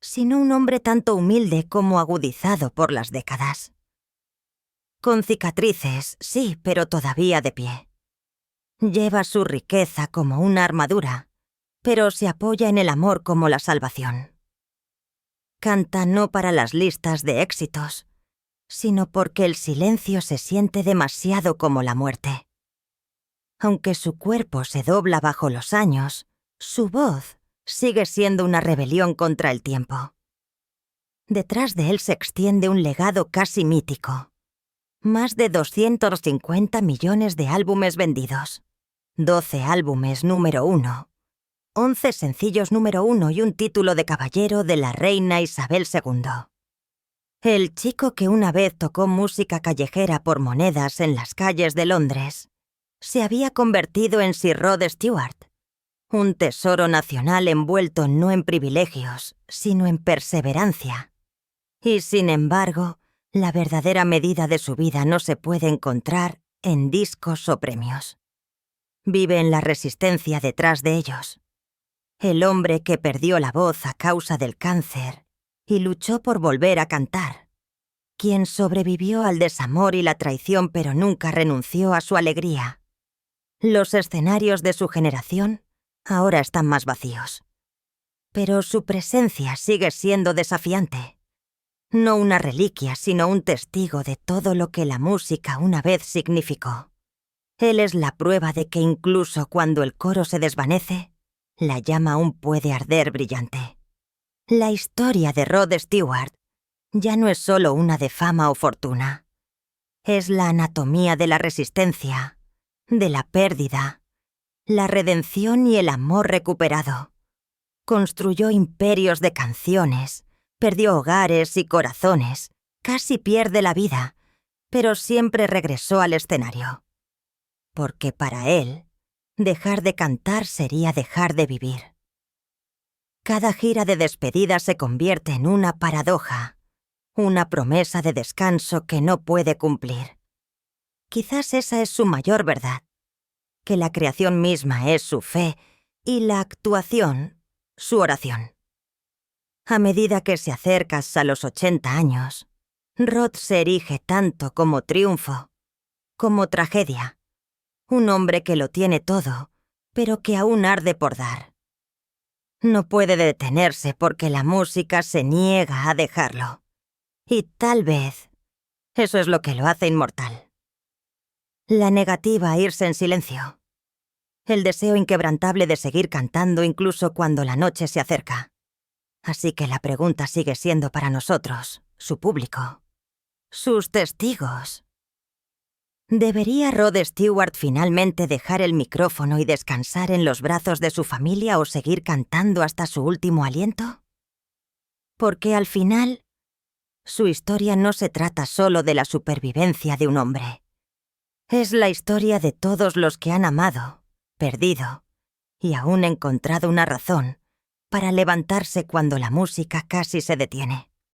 sino un hombre tanto humilde como agudizado por las décadas. Con cicatrices, sí, pero todavía de pie. Lleva su riqueza como una armadura, pero se apoya en el amor como la salvación. Canta no para las listas de éxitos, sino porque el silencio se siente demasiado como la muerte. Aunque su cuerpo se dobla bajo los años, su voz sigue siendo una rebelión contra el tiempo. Detrás de él se extiende un legado casi mítico. Más de 250 millones de álbumes vendidos, 12 álbumes número 1, 11 sencillos número 1 y un título de caballero de la reina Isabel II. El chico que una vez tocó música callejera por monedas en las calles de Londres se había convertido en Sir Rod Stewart, un tesoro nacional envuelto no en privilegios, sino en perseverancia. Y sin embargo, la verdadera medida de su vida no se puede encontrar en discos o premios. Vive en la resistencia detrás de ellos. El hombre que perdió la voz a causa del cáncer y luchó por volver a cantar. Quien sobrevivió al desamor y la traición pero nunca renunció a su alegría. Los escenarios de su generación ahora están más vacíos. Pero su presencia sigue siendo desafiante. No una reliquia, sino un testigo de todo lo que la música una vez significó. Él es la prueba de que incluso cuando el coro se desvanece, la llama aún puede arder brillante. La historia de Rod Stewart ya no es solo una de fama o fortuna. Es la anatomía de la resistencia, de la pérdida, la redención y el amor recuperado. Construyó imperios de canciones, perdió hogares y corazones, casi pierde la vida, pero siempre regresó al escenario. Porque para él, dejar de cantar sería dejar de vivir. Cada gira de despedida se convierte en una paradoja, una promesa de descanso que no puede cumplir. Quizás esa es su mayor verdad, que la creación misma es su fe y la actuación, su oración. A medida que se acerca a los 80 años, Rod se erige tanto como triunfo, como tragedia. Un hombre que lo tiene todo, pero que aún arde por dar. No puede detenerse porque la música se niega a dejarlo. Y tal vez eso es lo que lo hace inmortal. La negativa a irse en silencio. El deseo inquebrantable de seguir cantando incluso cuando la noche se acerca. Así que la pregunta sigue siendo para nosotros, su público, sus testigos. ¿Debería Rod Stewart finalmente dejar el micrófono y descansar en los brazos de su familia o seguir cantando hasta su último aliento? Porque al final, su historia no se trata solo de la supervivencia de un hombre. Es la historia de todos los que han amado, perdido, y aún encontrado una razón para levantarse cuando la música casi se detiene.